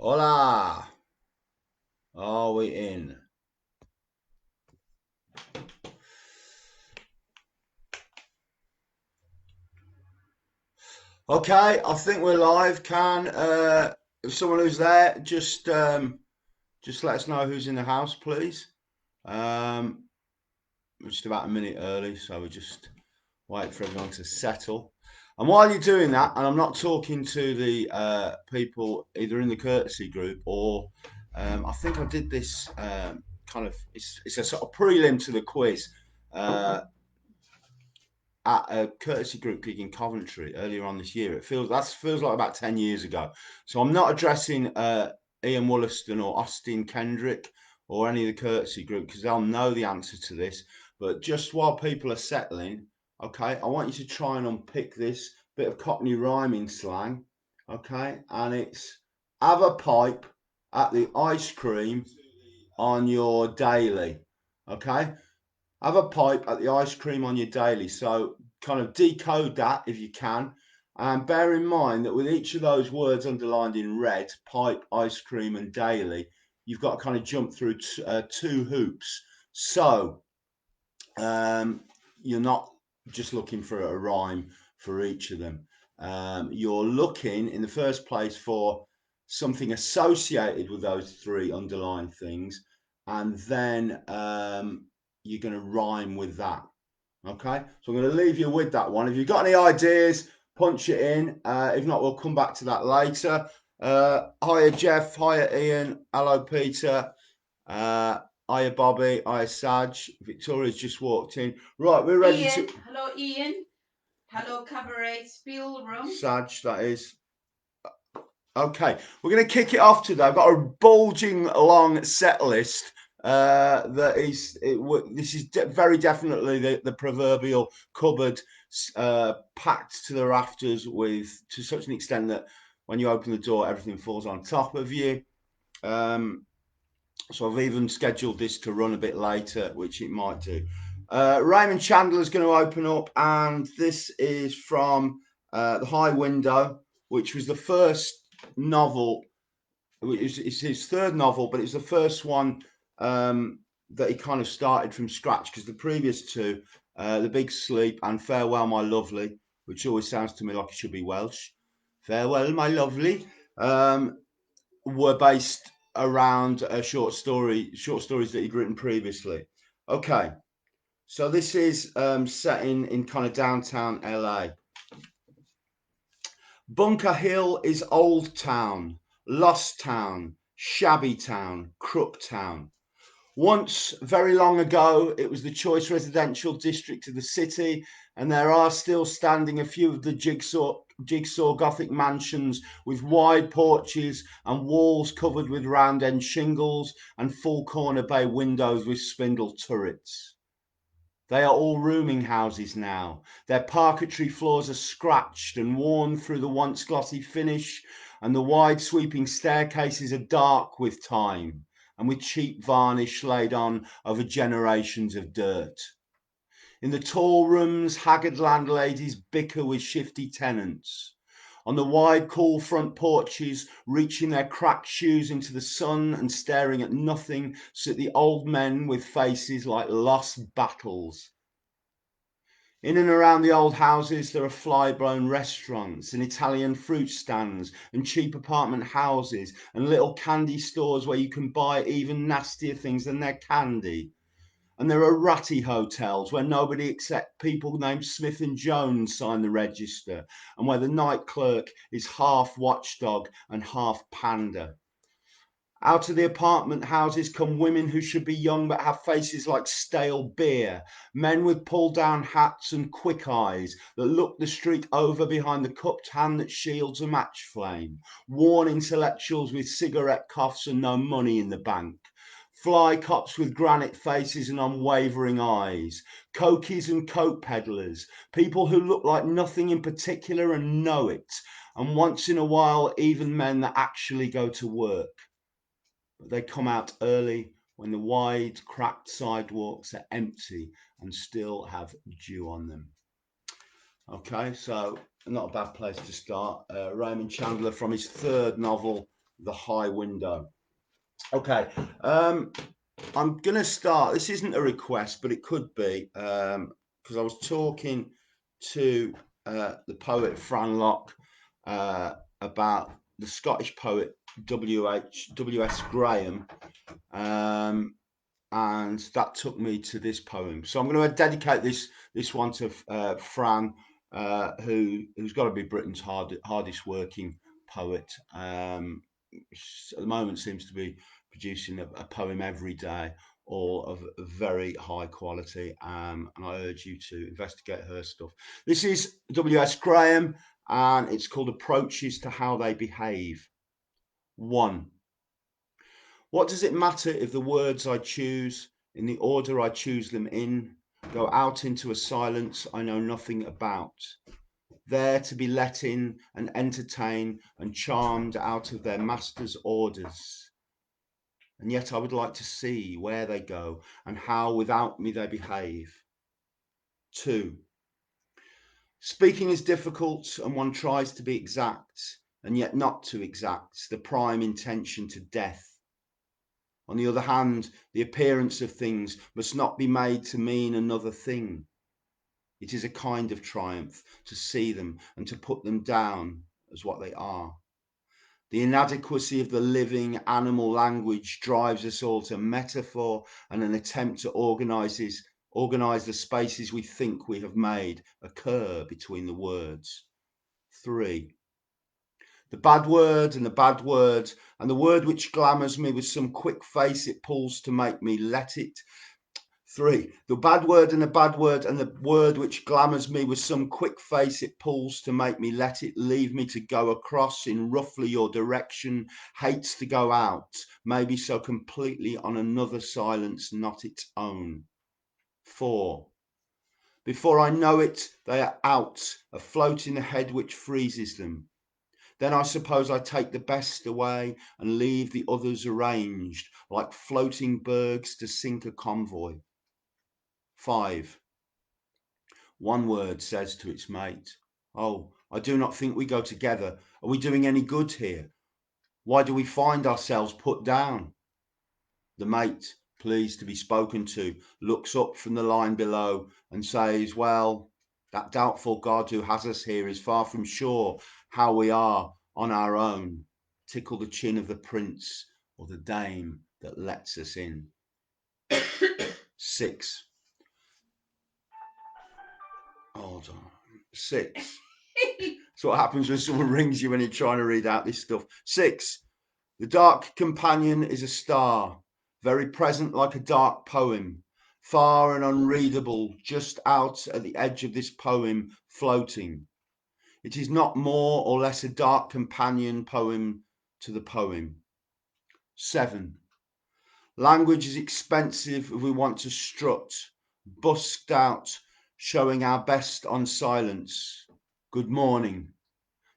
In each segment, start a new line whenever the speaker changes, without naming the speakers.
Hola! Are we in? Okay, I think we're live. If someone who's there, just let us know who's in the house, please. We're just about a minute early, so we just wait for everyone to settle. And while you're doing that, and I'm not talking to the people either in the courtesy group or I think I did this it's a sort of prelim to the quiz. At a courtesy group gig in Coventry earlier on this year. It feels like about 10 years ago. So I'm not addressing Ian Wollaston or Austin Kendrick or any of the courtesy group because they'll know the answer to this. But just while people are settling, okay, I want you to try and unpick this bit of Cockney rhyming slang, okay, and it's have a pipe at the ice cream on your daily, okay. Have a pipe at the ice cream on your daily. So kind of decode that if you can. And bear in mind that with each of those words underlined in red, pipe, ice cream, and daily, you've got to kind of jump through two hoops. So you're not just looking for a rhyme for each of them. You're looking in the first place for something associated with those three underlined things, and then you're going to rhyme with that. Okay, so I'm going to leave you with that one. If you've got any ideas, punch it in. If not, we'll come back to that later. Hiya, Jeff. Hiya, Ian. Hello, Peter. Hiya, Bobby. Hiya, Saj. Victoria's just walked in. Right, we're ready
Ian.
to.
Hello, Ian. Hello, Cabaret Spiel Room.
Saj, that is. Okay, we're going to kick it off today. I've got a bulging long set list. This is very definitely the proverbial cupboard packed to the rafters to such an extent that when you open the door, everything falls on top of you. So I've even scheduled this to run a bit later, which it might do. Raymond Chandler is going to open up, and this is from The High Window, which was the first novel. It's his third novel, but it's the first one that he kind of started from scratch because the previous two, The Big Sleep and Farewell, My Lovely, which always sounds to me like it should be Welsh. Farewell, My Lovely, were based around short stories that he'd written previously. Okay, so this is set in kind of downtown LA. Bunker Hill is Old Town, Lost Town, Shabby Town, Crook Town. Once, very long ago, it was the choice residential district of the city, and there are still standing a few of the jigsaw Gothic mansions with wide porches and walls covered with round end shingles and full corner bay windows with spindle turrets. They are all rooming houses now. Their parquetry floors are scratched and worn through the once glossy finish, and the wide sweeping staircases are dark with time and with cheap varnish laid on over generations of dirt. In the tall rooms, haggard landladies bicker with shifty tenants. On the wide, cool front porches, reaching their cracked shoes into the sun and staring at nothing, sit the old men with faces like lost battles. In and around the old houses, there are fly-blown restaurants and Italian fruit stands and cheap apartment houses and little candy stores where you can buy even nastier things than their candy. And there are ratty hotels where nobody except people named Smith and Jones sign the register, and where the night clerk is half watchdog and half panda. Out of the apartment houses come women who should be young but have faces like stale beer, men with pulled down hats and quick eyes that look the street over behind the cupped hand that shields a match flame, worn intellectuals with cigarette coughs and no money in the bank. Fly cops with granite faces and unwavering eyes, cokies and coke peddlers, people who look like nothing in particular and know it, and once in a while even men that actually go to work. But they come out early when the wide, cracked sidewalks are empty and still have dew on them. Okay, so not a bad place to start. Raymond Chandler from his third novel, the high window. Okay, I'm going to start. This isn't a request, but it could be, because I was talking to the poet Fran Locke about the Scottish poet W.S.Graham, and that took me to this poem. So I'm going to dedicate this one to Fran, who's got to be Britain's hardest working poet. At the moment, seems to be producing a poem every day, all of very high quality. And I urge you to investigate her stuff. This is W.S. Graham, and it's called Approaches to How They Behave. 1. What does it matter if the words I choose, in the order I choose them in, go out into a silence I know nothing about, there to be let in and entertained and charmed out of their master's orders? And yet I would like to see where they go and how without me they behave. 2. Speaking is difficult and one tries to be exact and yet not too exact, the prime intention to death. On the other hand, the appearance of things must not be made to mean another thing. It is a kind of triumph to see them and to put them down as what they are. The inadequacy of the living animal language drives us all to metaphor and an attempt to organize the spaces we think we have made occur between the words. 3. The bad word and the bad word, and the word which glamours me with some quick face it pulls to make me let it. 3. The bad word and the bad word, and the word which glamours me with some quick face it pulls to make me let it, leave me to go across in roughly your direction, hates to go out, maybe so completely on another silence not its own. 4. Before I know it, they are out, afloat in a head which freezes them. Then I suppose I take the best away and leave the others arranged, like floating bergs to sink a convoy. 5. One word says to its mate, "Oh, I do not think we go together. Are we doing any good here? Why do we find ourselves put down?" The mate, pleased to be spoken to, looks up from the line below and says, "Well, that doubtful God who has us here is far from sure how we are on our own. Tickle the chin of the prince or the dame that lets us in." 6. Hold on. 6. That's what happens when someone rings you when you're trying to read out this stuff. 6. The dark companion is a star, very present like a dark poem, far and unreadable, just out at the edge of this poem, floating. It is not more or less a dark companion poem to the poem. 7. Language is expensive if we want to strut, busked out, showing our best on silence. Good morning.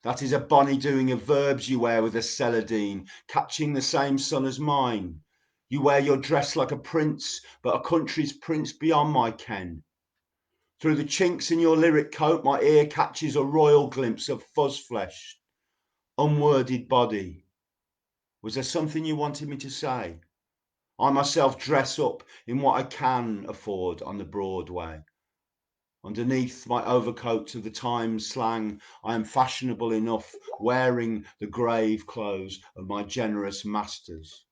That is a bonny doing of verbs you wear with a celandine, catching the same sun as mine. You wear your dress like a prince, but a country's prince beyond my ken. Through the chinks in your lyric coat, my ear catches a royal glimpse of fuzz flesh, unworded body. Was there something you wanted me to say? I myself dress up in what I can afford on the Broadway. Underneath my overcoat of the Times slang, I am fashionable enough, wearing the grave clothes of my generous masters.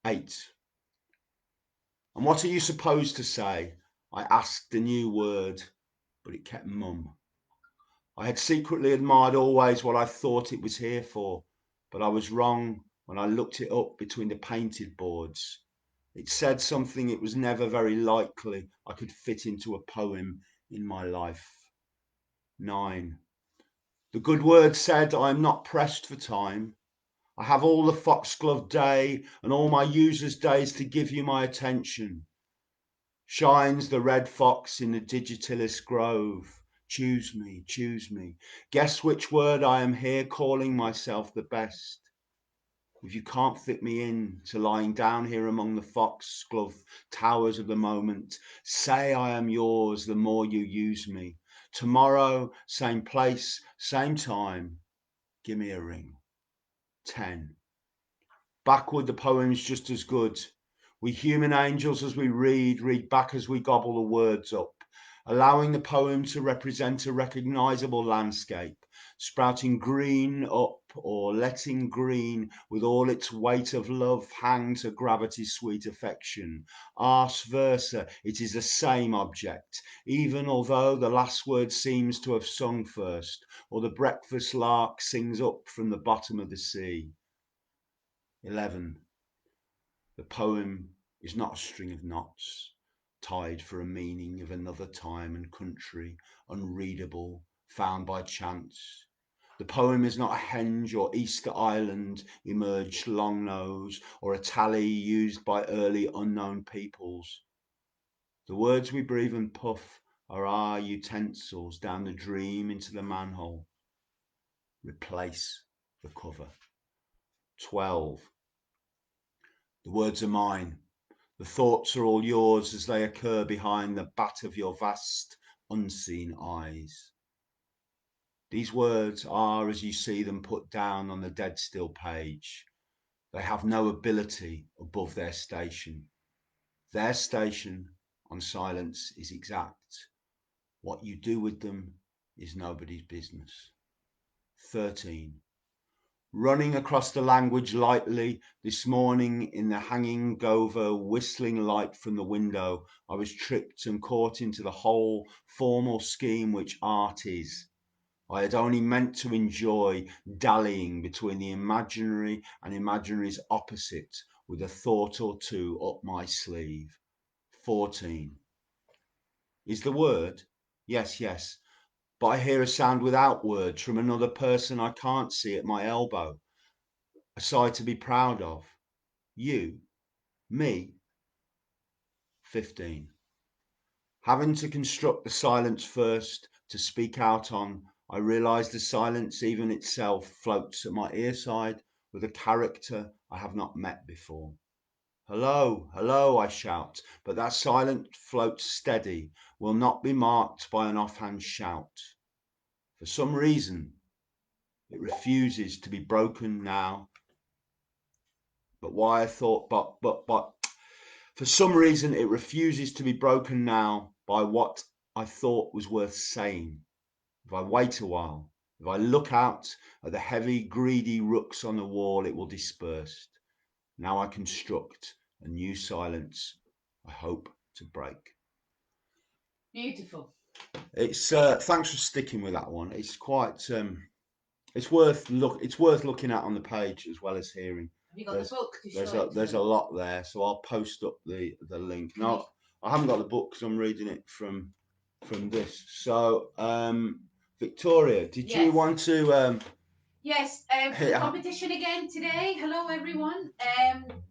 8. And what are you supposed to say? I asked a new word, but it kept mum. I had secretly admired always what I thought it was here for, but I was wrong when I looked it up between the painted boards. It said something it was never very likely I could fit into a poem in my life. 9. The good word said, I am not pressed for time. I have all the foxglove day and all my users' days to give you my attention. Shines the red fox in the digitalis grove. Choose me, choose me. Guess which word I am here calling myself the best. If you can't fit me in to lying down here among the foxglove towers of the moment, say I am yours the more you use me. Tomorrow, same place, same time, give me a ring. 10. Backward, the poem's just as good. We human angels, as we read back as we gobble the words up, allowing the poem to represent a recognisable landscape, sprouting green up or letting green with all its weight of love hang to gravity's sweet affection. Ars versa, it is the same object, even although the last word seems to have sung first, or the breakfast lark sings up from the bottom of the sea. 11. The poem is not a string of knots, tied for a meaning of another time and country, unreadable, found by chance. The poem is not a henge or Easter Island emerged long nose, or a tally used by early unknown peoples. The words we breathe and puff are our utensils down the dream into the manhole. Replace the cover. 12. The words are mine. The thoughts are all yours as they occur behind the bat of your vast, unseen eyes. These words are as you see them put down on the dead still page. They have no ability above their station. Their station on silence is exact. What you do with them is nobody's business. 13. Running across the language lightly this morning in the hanging Dover whistling light from the window, I was tricked and caught into the whole formal scheme which art is. I had only meant to enjoy dallying between the imaginary and imaginary's opposite with a thought or two up my sleeve. 14. Is the word? Yes, yes. But I hear a sound without words from another person I can't see at my elbow. A side to be proud of. You, me. 15. Having to construct the silence first to speak out on, I realise the silence even itself floats at my earside with a character I have not met before. Hello, hello, I shout, but that silence floats steady, will not be marked by an offhand shout. For some reason, it refuses to be broken now. But why I thought, but for some reason, it refuses to be broken now by what I thought was worth saying. If I wait a while, if I look out at the heavy, greedy rooks on the wall, it will disperse. Now I construct a new silence I hope to break.
Beautiful.
It's thanks for sticking with that one. It's quite it's worth looking at on the page as well as hearing.
Have you got the book to show it?
There's a lot there, so I'll post up the link. No, I haven't got the book because I'm reading it from this. So, Victoria, did you want to?
Yes, for the competition again today. Hello, everyone.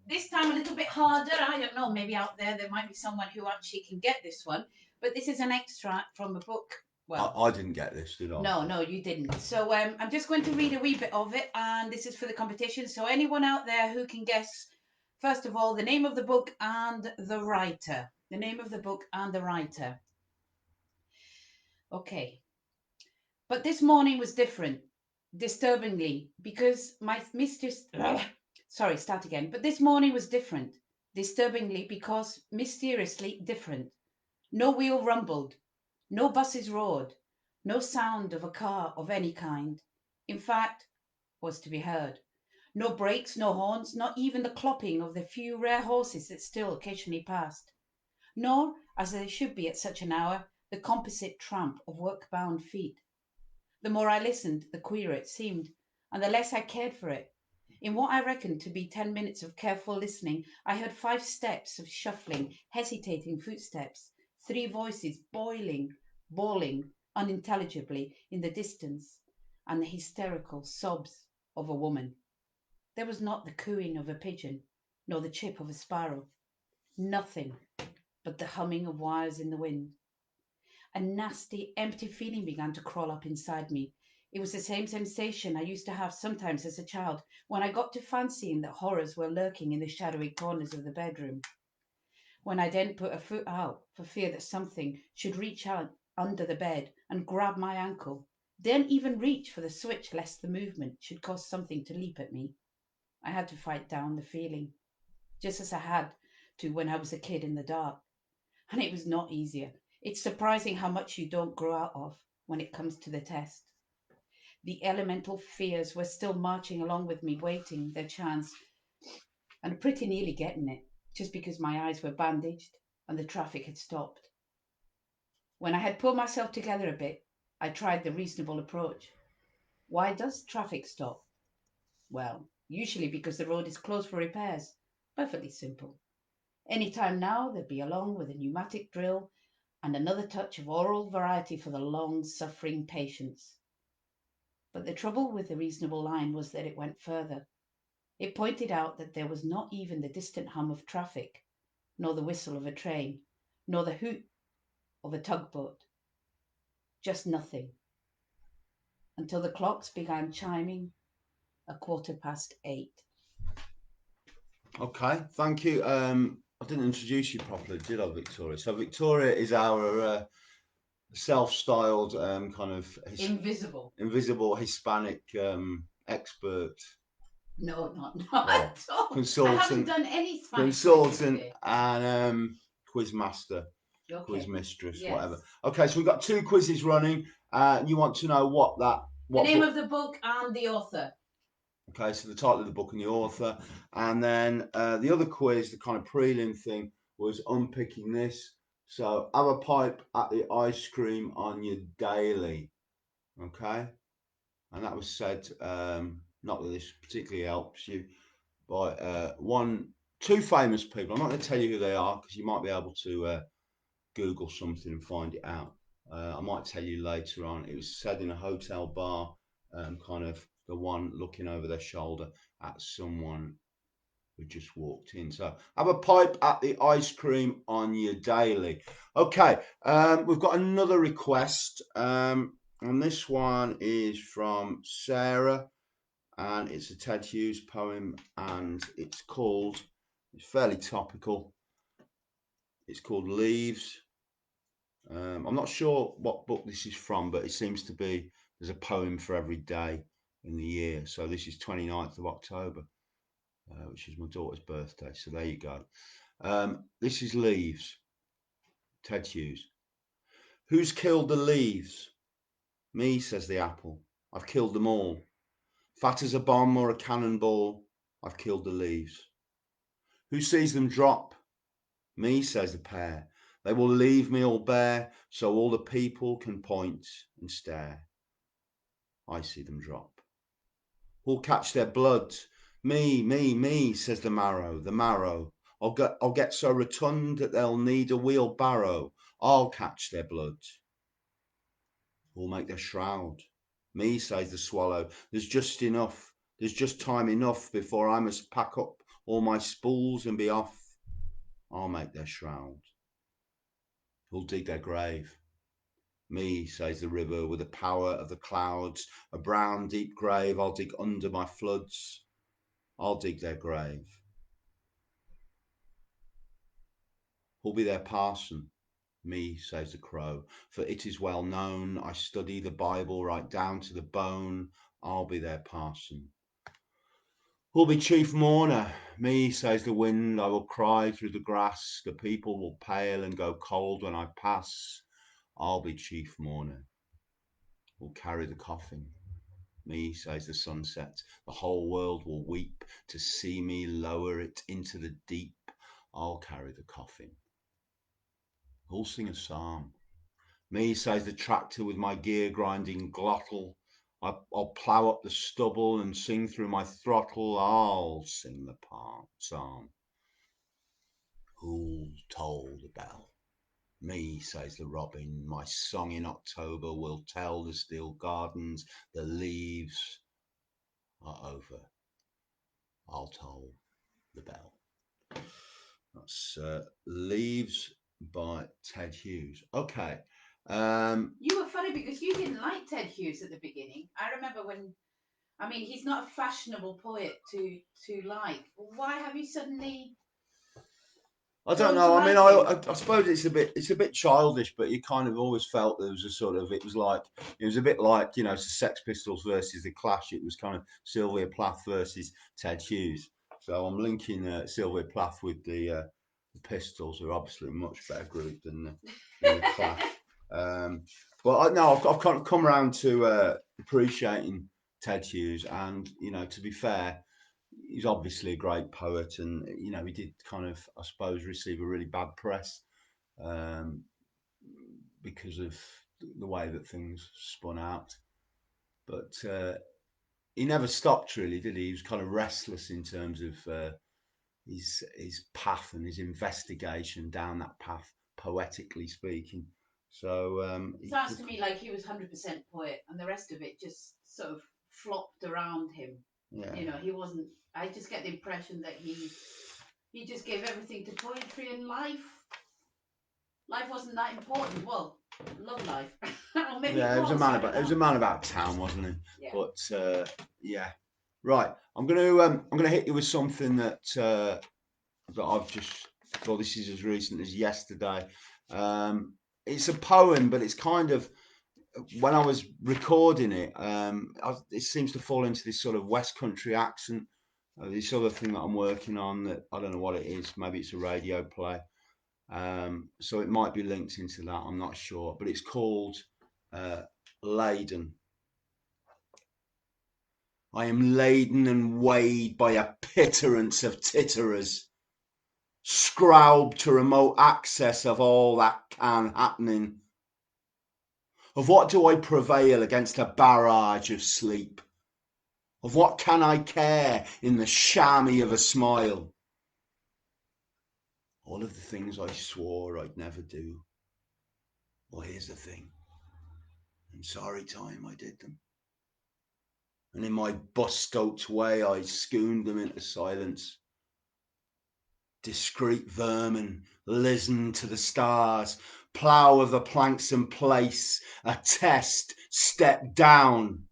This time a little bit harder. I don't know, maybe out there might be someone who actually can get this one. But this is an extract from a book. Well,
I didn't get this, did I?
No, you didn't. So I'm just going to read a wee bit of it, and this is for the competition. So anyone out there who can guess, first of all, the name of the book and the writer. The name of the book and the writer. Okay. But this morning was different, disturbingly, because my mistress. Sorry, start again. But this morning was different, disturbingly, because mysteriously different. No wheel rumbled, no buses roared, no sound of a car of any kind, in fact, was to be heard. No brakes, no horns, not even the clopping of the few rare horses that still occasionally passed. Nor, as there should be at such an hour, the composite tramp of work-bound feet. The more I listened, the queerer it seemed, and the less I cared for it. In what I reckoned to be 10 minutes of careful listening, I heard 5 steps of shuffling, hesitating footsteps, 3 voices bawling unintelligibly in the distance, and the hysterical sobs of a woman. There was not the cooing of a pigeon, nor the chip of a sparrow. Nothing but the humming of wires in the wind. A nasty, empty feeling began to crawl up inside me. It was the same sensation I used to have sometimes as a child when I got to fancying that horrors were lurking in the shadowy corners of the bedroom. When I then put a foot out for fear that something should reach out under the bed and grab my ankle, then even reach for the switch lest the movement should cause something to leap at me. I had to fight down the feeling, just as I had to when I was a kid in the dark. And it was not easier. It's surprising how much you don't grow out of when it comes to the test. The elemental fears were still marching along with me, waiting their chance, and pretty nearly getting it, just because my eyes were bandaged and the traffic had stopped. When I had pulled myself together a bit, I tried the reasonable approach. Why does traffic stop? Well, usually because the road is closed for repairs. Perfectly simple. Any time now, they'd be along with a pneumatic drill and another touch of oral variety for the long suffering patients. But the trouble with the reasonable line was that it went further. It pointed out that there was not even the distant hum of traffic, nor the whistle of a train, nor the hoot of a tugboat. Just nothing. Until the clocks began chiming 8:15.
Okay, thank you. I didn't introduce you properly, did I, Victoria? So Victoria is our self-styled kind of invisible Hispanic expert.
No, not
Or
at all. I haven't
consultant,
done any Spanish
consultant, and quiz master,
Okay.
quiz mistress,
Yes.
whatever. Okay, so we've got 2 quizzes running. You want to know what
The name
book?
of the book and the author.
Okay, so the title of the book and the author, and then the other quiz, the kind of prelim thing, was unpicking this. So have a pipe at the ice cream on your daily. Okay, and that was said. Not that this particularly helps you, by two famous people. I'm not going to tell you who they are because you might be able to Google something and find it out. I might tell you later on. It was said in a hotel bar, kind of the one looking over their shoulder at someone who just walked in. So have a pipe at the ice cream on your daily. Okay, we've got another request, and this one is from Sarah, and it's a Ted Hughes poem, and it's fairly topical. It's called Leaves. I'm not sure what book this is from, but it seems to be there's a poem for every day in the year. So this is 29th of October, which is my daughter's birthday. So there you go. This is Leaves, Ted Hughes. Who's killed the leaves? Me, says the apple. I've killed them all. Fat as a bomb or a cannonball, I've killed the leaves. Who sees them drop? Me, says the pear. They will leave me all bare, so all the people can point and stare. I see them drop. Who'll catch their blood? Me, says the marrow, the marrow. I'll get so rotund that they'll need a wheelbarrow. I'll catch their blood. Who'll make their shroud? Me, says the swallow. There's just time enough before I must pack up all my spools and be off. I'll make their shroud. Who'll dig their grave? Me, says the river, with the power of the clouds, a brown deep grave I'll dig under my floods. I'll dig their grave. Who'll be their parson? Me, says the crow, for it is well known I study the Bible right down to the bone. I'll be their parson. Who'll be chief mourner? Me, says the wind, I will cry through the grass. The people will pale and go cold when I pass. I'll be chief mourner. Who'll carry the coffin? Me, says the sunset. The whole world will weep to see me lower it into the deep. I'll carry the coffin. Who'll sing a psalm? Me, says the tractor with my gear grinding glottal. I'll plough up the stubble and sing through my throttle. I'll sing the psalm. Who'll toll the bell? Me, says the robin. My song in October will tell the still gardens the leaves are over. I'll toll the bell. That's Leaves by Ted Hughes. Okay.
You were funny because you didn't like Ted Hughes at the beginning. I remember when, I mean, he's not a fashionable poet to like. Why have you suddenly
I don't
Prone
know.
to
I mean,
writing.
I suppose it's a bit childish, but you kind of always felt there was a sort of it was a bit like Sex Pistols versus the Clash. It was kind of Sylvia Plath versus Ted Hughes. So I'm linking Sylvia Plath with the Pistols, who are obviously a much better group than the Clash. But I've kind of come around to appreciating Ted Hughes, and to be fair, he's obviously a great poet, and he did kind of, I suppose, receive a really bad press um, because of the way that things spun out. But he never stopped, really, did he? He was kind of restless in terms of his path and his investigation down that path, poetically speaking. So
Sounds to me like he was 100% poet, and the rest of it just sort of flopped around him.
yeah,
He wasn't. I just get the impression that he just gave everything to poetry and life. Life wasn't that important. Well, love life, or maybe
yeah,
it was.
it was a man about town, wasn't he?
Yeah.
But yeah, right. I'm gonna hit you with something that I've just. Well, this is as recent as yesterday. It's a poem, but it's kind of when I was recording it. It seems to fall into this sort of West Country accent. This other thing that I'm working on that I don't know what it is. Maybe it's a radio play. So it might be linked into that. I'm not sure, but it's called uh, Laden. I am laden and weighed by a pitterance of titterers, scrowled to remote access of all that can happening. Of what do I prevail against a barrage of sleep? Of what can I care in the chamois of a smile? All of the things I swore I'd never do. Well, here's the thing. In sorry time I did them. And in my bus-stoked way I schooned them into silence. Discreet vermin, listen to the stars, plough of the planks in place, attest, step down,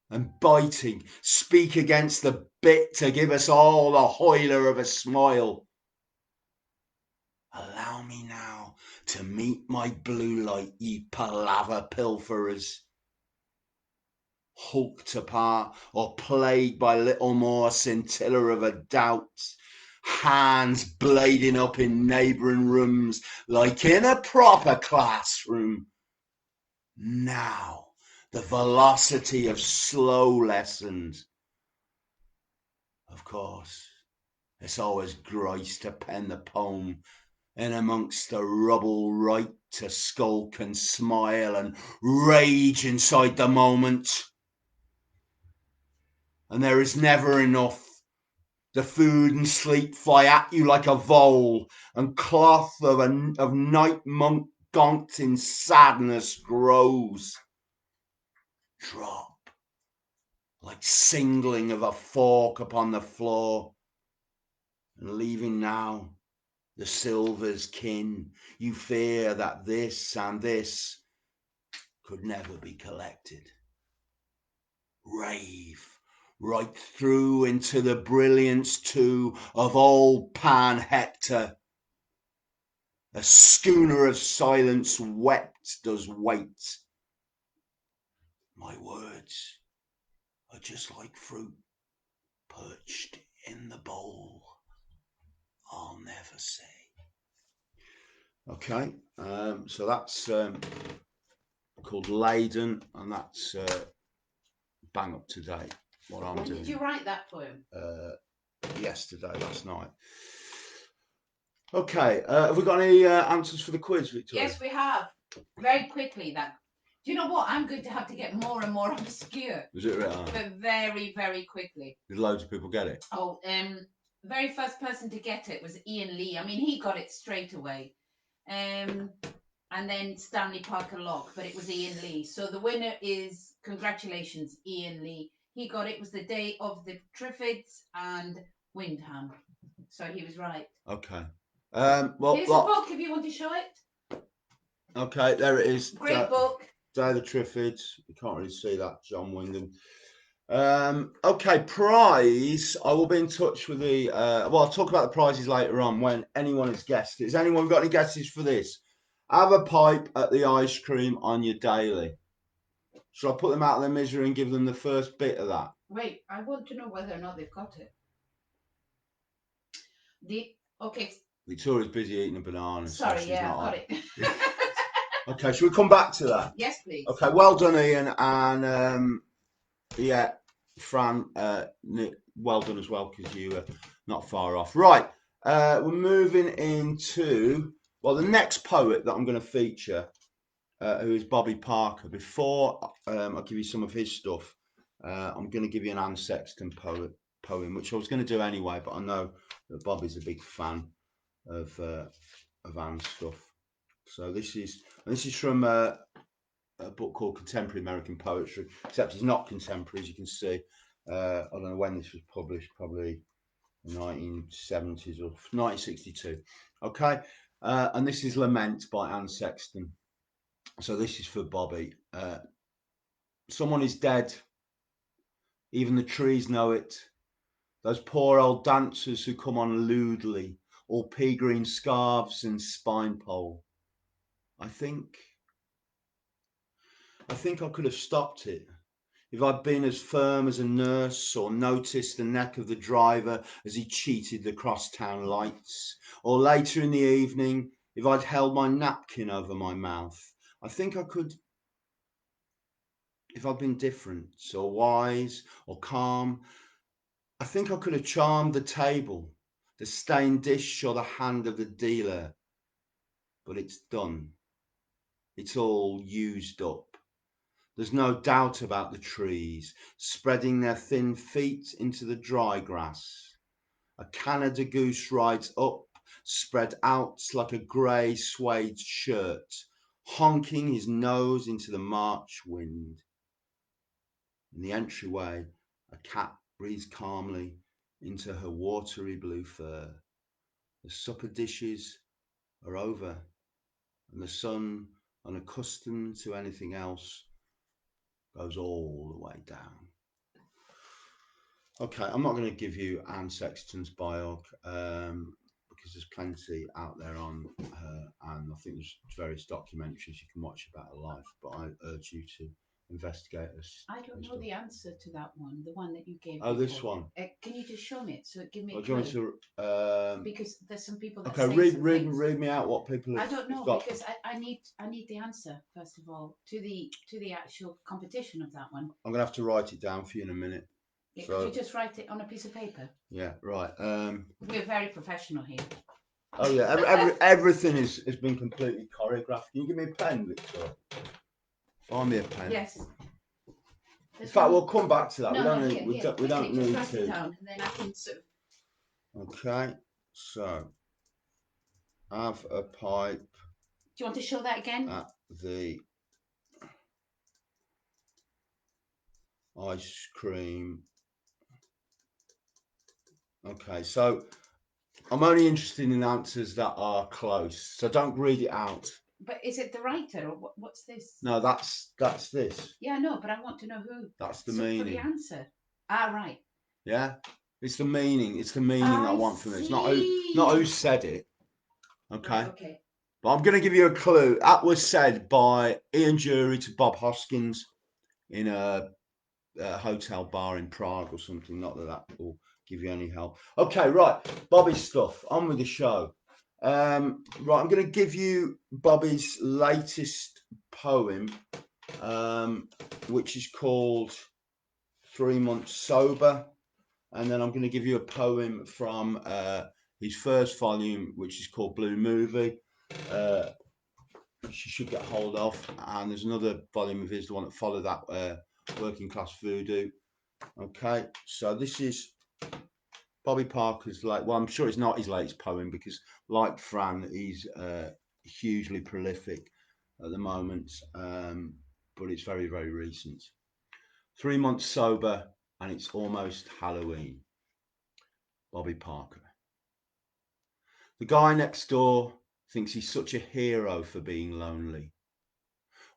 and biting, speak against the bit to give us all the hoiler of a smile. Allow me now to meet my blue light, ye palaver pilferers, hulked apart or plagued by little more scintilla of a doubt, hands blading up in neighbouring rooms like in a proper classroom. Now the velocity of slow lessons. Of course, it's always grace to pen the poem in amongst the rubble, right to skulk and smile and rage inside the moment. And there is never enough. The food and sleep fly at you like a vole, and cloth of night monk gonked in sadness grows. Drop like singling of a fork upon the floor, and leaving now the silver's kin, you fear that this and this could never be collected. Rave right through into the brilliance too of old Pan Hector. A schooner of silence wept does wait. My words are just like fruit perched in the bowl I'll never say. Okay, so that's called Laden, and that's bang up to date. What I'm doing.
When did you write that poem?
Yesterday, last night. Okay, have we got any answers for the quiz, Victoria?
Yes, we have. Very quickly, that. Do you know what? I'm going to have to get more and more obscure.
Is it really?
But very, very quickly.
Did loads of people get it?
Oh, very first person to get it was Ian Lee. I mean, he got it straight away. And then Stanley Parker Locke, but it was Ian Lee. So the winner is, congratulations, Ian Lee. He got it was the day of the Triffids and Windham. So he was right.
Okay. Well,
here's a book if you want to show it.
Okay, there it is.
Great book.
Day of the Triffids. You can't really see that, John Wyndham. Okay, prize. I will be in touch with the. Well, I'll talk about the prizes later on when anyone has guessed it. Has anyone got any guesses for this? Have a pipe at the ice cream on your daily. Shall I put them out of their misery and give them the first bit of that?
Wait, I want to know whether or not they've got it. Okay.
Victoria's busy eating a banana.
Sorry,
so she's
yeah,
not
I've got it.
Okay, should we come back to that?
Yes, please.
Okay, well done, Ian, and yeah, Fran, well done as well because you were not far off. Right, we're moving into the next poet that I'm going to feature, who is Bobby Parker. Before I give you some of his stuff, I'm going to give you an Anne Sexton poem, which I was going to do anyway, but I know that Bobby's a big fan of Anne's stuff. So this is from a book called Contemporary American Poetry, except it's not contemporary, as you can see. I don't know when this was published, probably 1970s or 1962. Okay, and this is Lament by Anne Sexton. So this is for Bobby. Someone is dead. Even the trees know it. Those poor old dancers who come on lewdly, all pea green scarves and spine pole. I think I could have stopped it if I'd been as firm as a nurse, or noticed the neck of the driver as he cheated the crosstown lights, or later in the evening, if I'd held my napkin over my mouth. I think I could, if I'd been different, or wise, or calm, I think I could have charmed the table, the stained dish, or the hand of the dealer. But it's done. It's all used up. There's no doubt about the trees spreading their thin feet into the dry grass. A Canada goose rides up, spread out like a grey suede shirt, honking his nose into the March wind. In the entryway, a cat breathes calmly into her watery blue fur. The supper dishes are over, and the sun, unaccustomed to anything else, goes all the way down. Okay, I'm not going to give you Anne Sexton's biog because there's plenty out there on her, and I think there's various documentaries you can watch about her life. But I urge you to investigate this.
I don't know the answer to that one, the one that you gave.
Oh, this one.
Can you just show me it so it give me a
do you want
clue?
to?
Because there's some people that
Okay,
say
read me out what people have.
I don't know
got.
because I need the answer first of all to the actual competition of that one.
I'm gonna have to write it down for you in a minute.
Yeah, so, could you just write it on a piece of paper?
Yeah, right.
We're very professional here.
Oh yeah, everything has been completely choreographed. Can you give me a pen, Victoria? Find me a pen.
Yes.
In fact, we'll come back to that.
No,
we don't need
write
to.
It down, and then I can sort
of... Okay, so have a pipe.
Do you want to show that again?
At the ice cream. Okay, so I'm only interested in answers that are close, so don't read it out.
But is it the writer or what's this?
No, that's this.
Yeah, I know, but I want to know who.
That's the meaning.
For the answer. Ah, right.
Yeah, it's the meaning. It's the meaning I want from it. It's not who said it. Okay.
Right, okay.
But I'm going to give you a clue. That was said by Ian Jury to Bob Hoskins in a hotel bar in Prague or something. Not that will give you any help. Okay, right. Bobby's stuff. On with the show. Right, I'm going to give you Bobby's latest poem, which is called 3 Months Sober. And then I'm going to give you a poem from his first volume, which is called Blue Movie, which you should get hold of. And there's another volume of his, the one that followed that, Working Class Voodoo. Okay, so this is Bobby Parker's I'm sure it's not his latest poem because, like Fran, he's hugely prolific at the moment, but it's very, very recent. 3 months sober, and it's almost Halloween. Bobby Parker. The guy next door thinks he's such a hero for being lonely.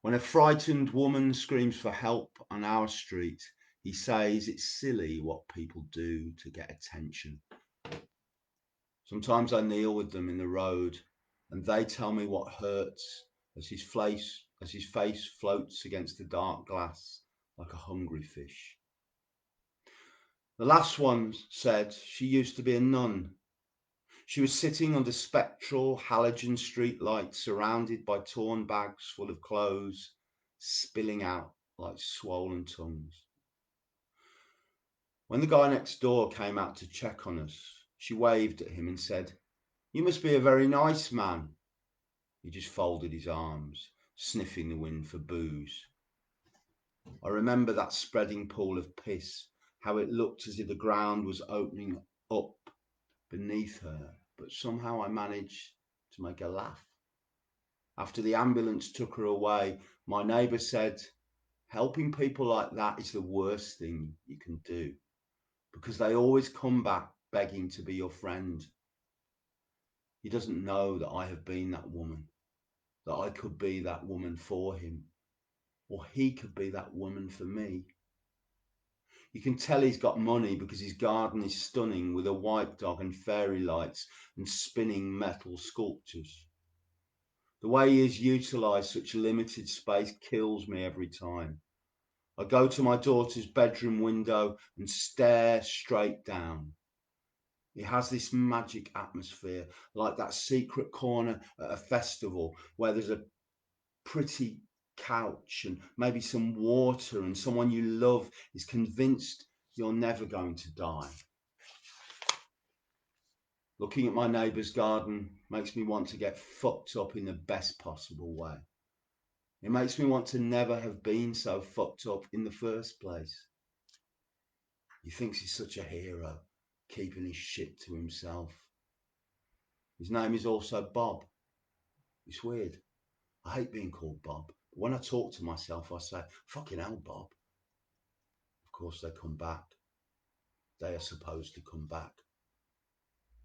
When a frightened woman screams for help on our street, He says it's silly what people do to get attention. Sometimes I kneel with them in the road and they tell me what hurts as his face floats against the dark glass like a hungry fish. The last one said she used to be a nun. She was sitting under spectral halogen street lights, surrounded by torn bags full of clothes, spilling out like swollen tongues. When the guy next door came out to check on us, she waved at him and said, "You must be a very nice man." He just folded his arms, sniffing the wind for booze. I remember that spreading pool of piss, how it looked as if the ground was opening up beneath her, but somehow I managed to make her laugh. After the ambulance took her away, my neighbour said, "Helping people like that is the worst thing you can do, because they always come back begging to be your friend." He doesn't know that I have been that woman, that I could be that woman for him, or he could be that woman for me. You can tell he's got money because his garden is stunning with a white dog and fairy lights and spinning metal sculptures. The way he has utilised such limited space kills me every time. I go to my daughter's bedroom window and stare straight down. It has this magic atmosphere, like that secret corner at a festival where there's a pretty couch and maybe some water and someone you love is convinced you're never going to die. Looking at my neighbour's garden makes me want to get fucked up in the best possible way. It makes me want to never have been so fucked up in the first place. He thinks he's such a hero, keeping his shit to himself. His name is also Bob. It's weird. I hate being called Bob. But when I talk to myself, I say, "Fucking hell, Bob." Of course, they come back. They are supposed to come back.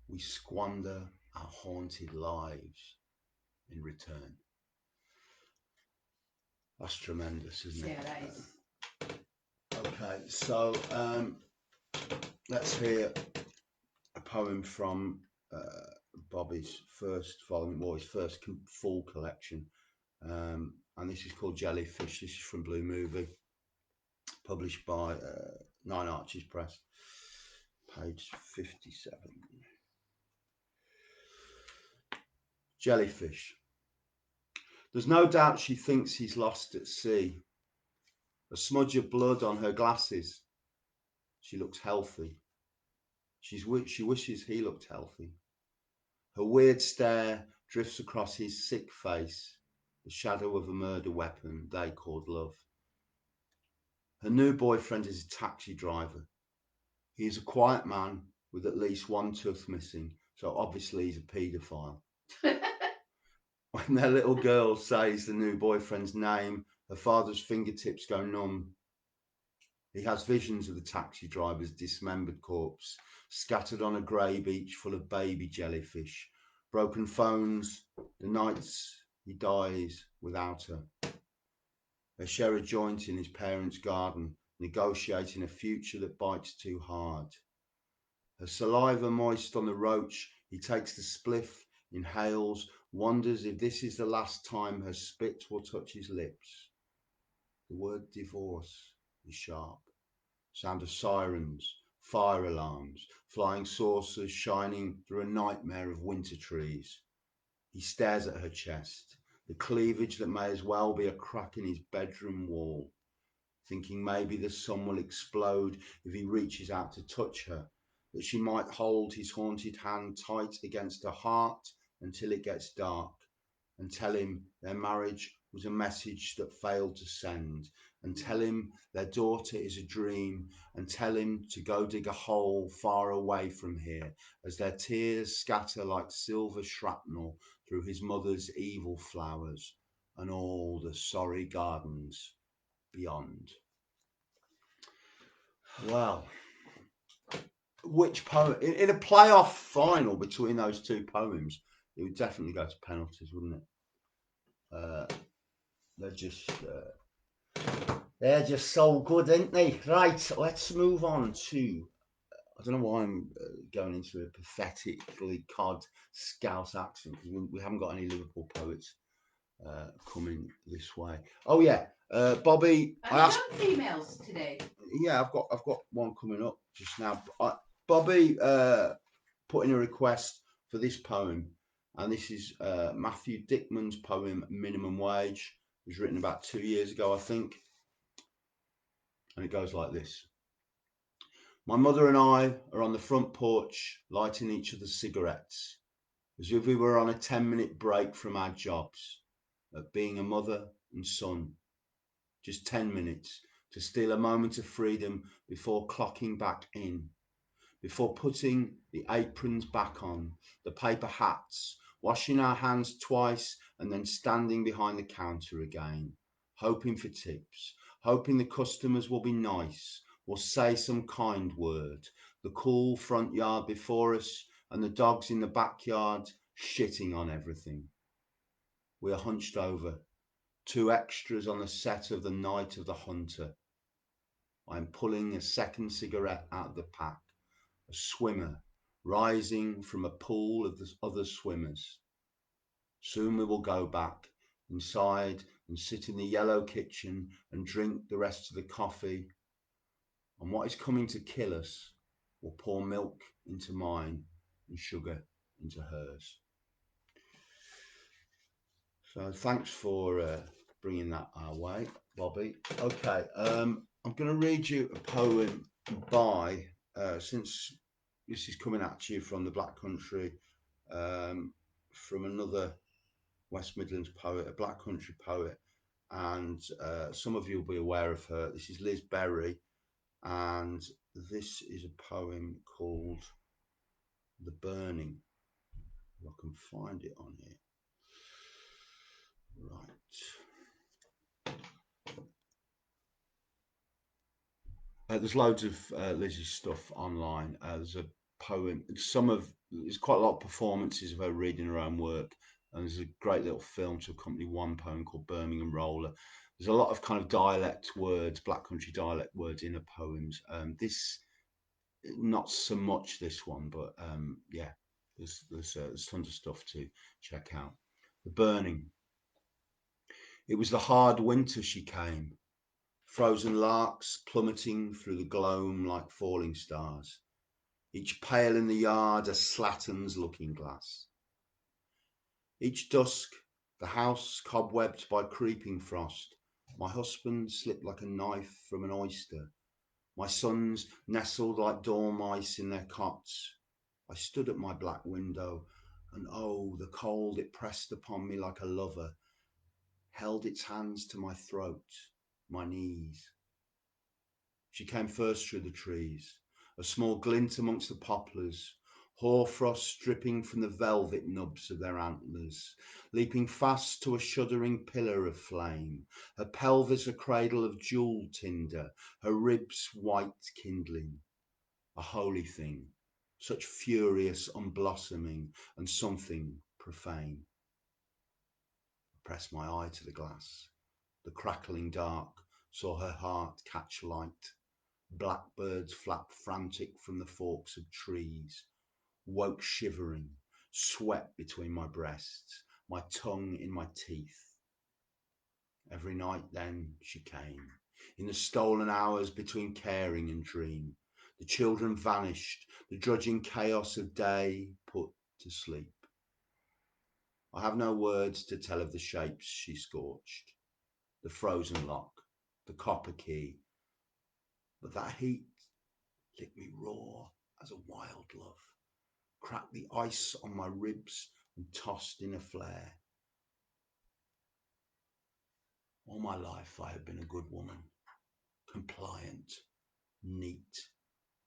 We squander our haunted lives in return. That's tremendous, isn't it?
Yeah, that is.
Okay, so let's hear a poem from Bobby's first volume, or his first full collection, and this is called Jellyfish. This is from Blue Movie, published by Nine Arches Press, page 57. Jellyfish. There's no doubt she thinks he's lost at sea. A smudge of blood on her glasses. She looks healthy. She wishes he looked healthy. Her weird stare drifts across his sick face, the shadow of a murder weapon they called love. Her new boyfriend is a taxi driver. He is a quiet man with at least one tooth missing, so obviously he's a paedophile. When their little girl says the new boyfriend's name, her father's fingertips go numb. He has visions of the taxi driver's dismembered corpse, scattered on a grey beach full of baby jellyfish, broken phones, the nights he dies without her. They share a joint in his parents' garden, negotiating a future that bites too hard. Her saliva moist on the roach, he takes the spliff, inhales, wonders if this is the last time her spit will touch his lips. The word divorce is sharp. Sound of sirens, fire alarms, flying saucers shining through a nightmare of winter trees. He stares at her chest, the cleavage that may as well be a crack in his bedroom wall, thinking maybe the sun will explode if he reaches out to touch her, that she might hold his haunted hand tight against her heart until it gets dark, and tell him their marriage was a message that failed to send, and tell him their daughter is a dream, and tell him to go dig a hole far away from here as their tears scatter like silver shrapnel through his mother's evil flowers and all the sorry gardens beyond. Well, which poem in a playoff final between those two poems, it would definitely go to penalties, wouldn't it? They're They're just so good, aren't they? Right, let's move on to. I don't know why I'm going into a pathetically cod Scouse accent because we haven't got any Liverpool poets coming this way. Oh yeah, Bobby.
Have you done females today?
Yeah, I've got one coming up just now. Bobby put in a request for this poem, and this is Matthew Dickman's poem "Minimum Wage." It was written about 2 years ago, I think, and it goes like this. My mother and I are on the front porch lighting each other's cigarettes as if we were on a 10-minute break from our jobs of being a mother and son. Just 10 minutes to steal a moment of freedom before clocking back in, before putting the aprons back on, the paper hats, washing our hands twice and then standing behind the counter again, hoping for tips, hoping the customers will be nice or say some kind word, the cool front yard before us and the dogs in the backyard shitting on everything. We are hunched over, two extras on the set of The Night of the Hunter. I am pulling a second cigarette out of the pack, a swimmer rising from a pool of the other swimmers. Soon we will go back inside and sit in the yellow kitchen and drink the rest of the coffee. And what is coming to kill us will pour milk into mine and sugar into hers. So thanks for bringing that our way, Bobby. Okay, I'm going to read you a poem by, since this is coming at you from the Black Country, from another West Midlands poet, a Black Country poet, and some of you will be aware of her. This is Liz Berry, and this is a poem called The Burning. If I can find it on here. Right. There's loads of Liz's stuff online. There's a poem. There's quite a lot of performances of her reading her own work, and there's a great little film to accompany one poem called Birmingham Roller. There's a lot of kind of dialect words, Black Country dialect words in her poems. This, not so much this one, but yeah, there's tons of stuff to check out. The Burning. It was the hard winter she came. Frozen larks plummeting through the gloam like falling stars, each pail in the yard a slatten's looking glass. Each dusk, the house cobwebbed by creeping frost, my husband slipped like a knife from an oyster, my sons nestled like dormice in their cots. I stood at my black window, and oh, the cold it pressed upon me like a lover, held its hands to my throat, my knees. She came first through the trees, a small glint amongst the poplars, hoarfrost dripping from the velvet nubs of their antlers, leaping fast to a shuddering pillar of flame, her pelvis a cradle of jewel tinder, her ribs white kindling, a holy thing, such furious unblossoming and something profane. I pressed my eye to the glass. The crackling dark saw her heart catch light. Blackbirds flapped frantic from the forks of trees, woke shivering, sweat between my breasts, my tongue in my teeth. Every night then she came, in the stolen hours between caring and dream. The children vanished, the drudging chaos of day put to sleep. I have no words to tell of the shapes she scorched, the frozen lock, the copper key, but that heat lit me raw as a wild love, cracked the ice on my ribs and tossed in a flare. All my life I have been a good woman, compliant, neat,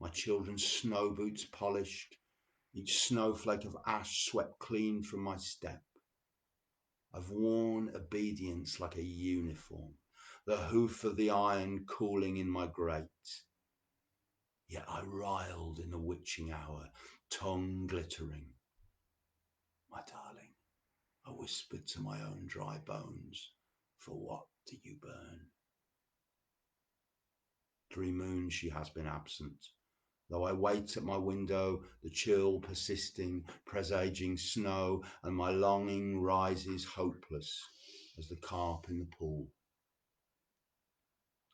my children's snow boots polished, each snowflake of ash swept clean from my step. I've worn obedience like a uniform, the hoof of the iron cooling in my grate. Yet I riled in the witching hour, tongue glittering. My darling, I whispered to my own dry bones, for what do you burn? 3 moons she has been absent. Though I wait at my window, the chill persisting, presaging snow, and my longing rises hopeless as the carp in the pool.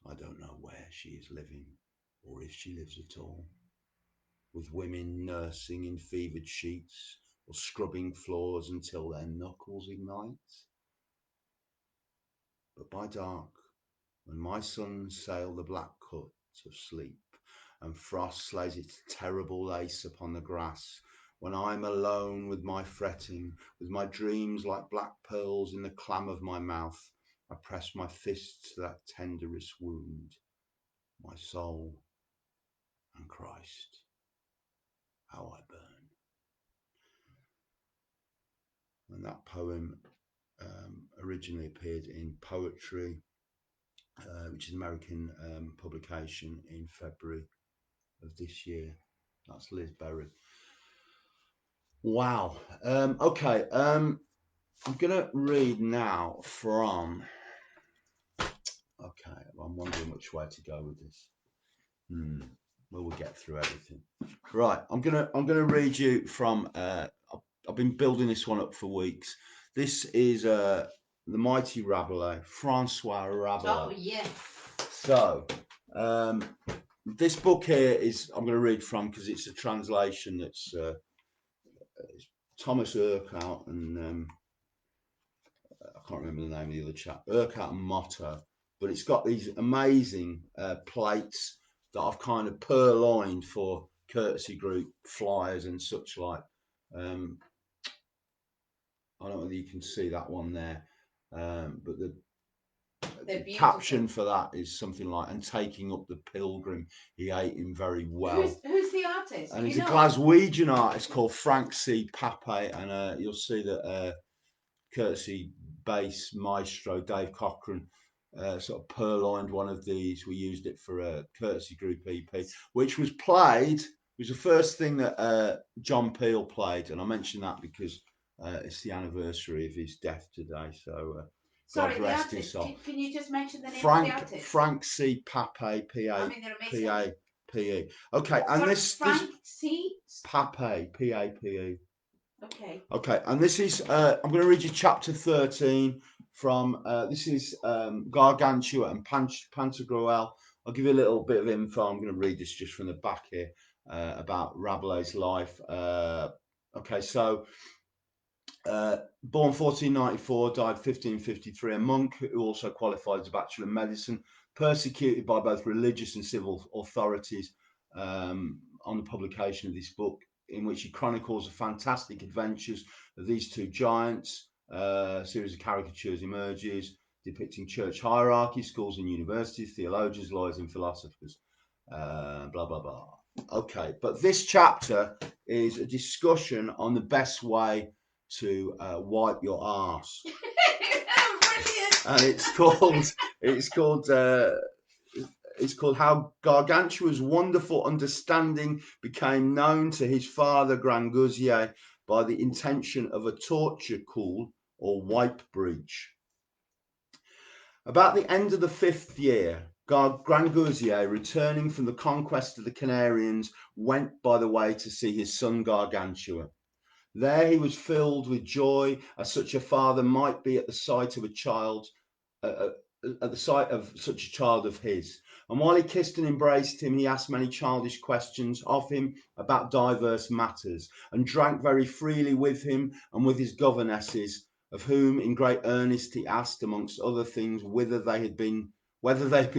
I don't know where she is living, or if she lives at all, with women nursing in fevered sheets, or scrubbing floors until their knuckles ignite. But by dark, when my suns sail the black cut of sleep, and frost slays its terrible lace upon the grass, when I'm alone with my fretting, with my dreams like black pearls in the clam of my mouth, I press my fists to that tenderest wound, my soul and Christ, how I burn. And that poem originally appeared in Poetry, which is an American publication, in February of this year. That's Liz Berry. Wow. Okay. I'm gonna read now from. Okay, I'm wondering which way to go with this. Well, we'll get through everything. Right. I'm gonna read you from. I've been building this one up for weeks. This is the mighty Rabelais, Francois Rabelais.
Oh yeah.
So, this book here is I'm going to read from because it's a translation that's Thomas Urquhart and I can't remember the name of the other chap, Urquhart and Motto, but it's got these amazing plates that I've kind of purloined for courtesy group flyers and such like. I don't know whether you can see that one there, but the caption for that is something like, and taking up the pilgrim, he ate him very well.
Who's the artist?
And he's a Glaswegian artist called Frank C. Pape, and you'll see that courtesy bass maestro Dave Cochran sort of purloined one of these. We used it for a courtesy group EP, which was played. It was the first thing that John Peel played, and I mention that because it's the anniversary of his death today. So
sorry,
God rest his soul.
Can you just mention the name of the artist?
Frank C. Pape, P-A-P-E. Okay, and
sorry,
this
Frank C.
Pape, P-A-P-E.
Okay.
Okay, and this is I'm going to read you chapter 13 from this is Gargantua and Pantagruel. I'll give you a little bit of info. I'm going to read this just from the back here about Rabelais' life. Okay, so born 1494, died 1553, a monk who also qualified as a Bachelor in Medicine, persecuted by both religious and civil authorities on the publication of this book, in which he chronicles the fantastic adventures of these two giants. A series of caricatures emerges depicting church hierarchy, schools and universities, theologians, lawyers and philosophers, blah, blah, blah. Okay, but this chapter is a discussion on the best way to wipe your arse.
Brilliant.
And it's called How Gargantua's Wonderful Understanding Became Known to His Father Grangousier by the Intention of a Torture Cool or Wipe Bridge. About the end of the 5th year, Grangousier, returning from the conquest of the Canarians, went by the way to see his son Gargantua. There he was filled with joy, as such a father might be at the sight of a child, at the sight of such a child of his. And while he kissed and embraced him, he asked many childish questions of him about diverse matters, and drank very freely with him and with his governesses, of whom in great earnest he asked, amongst other things, whether they had been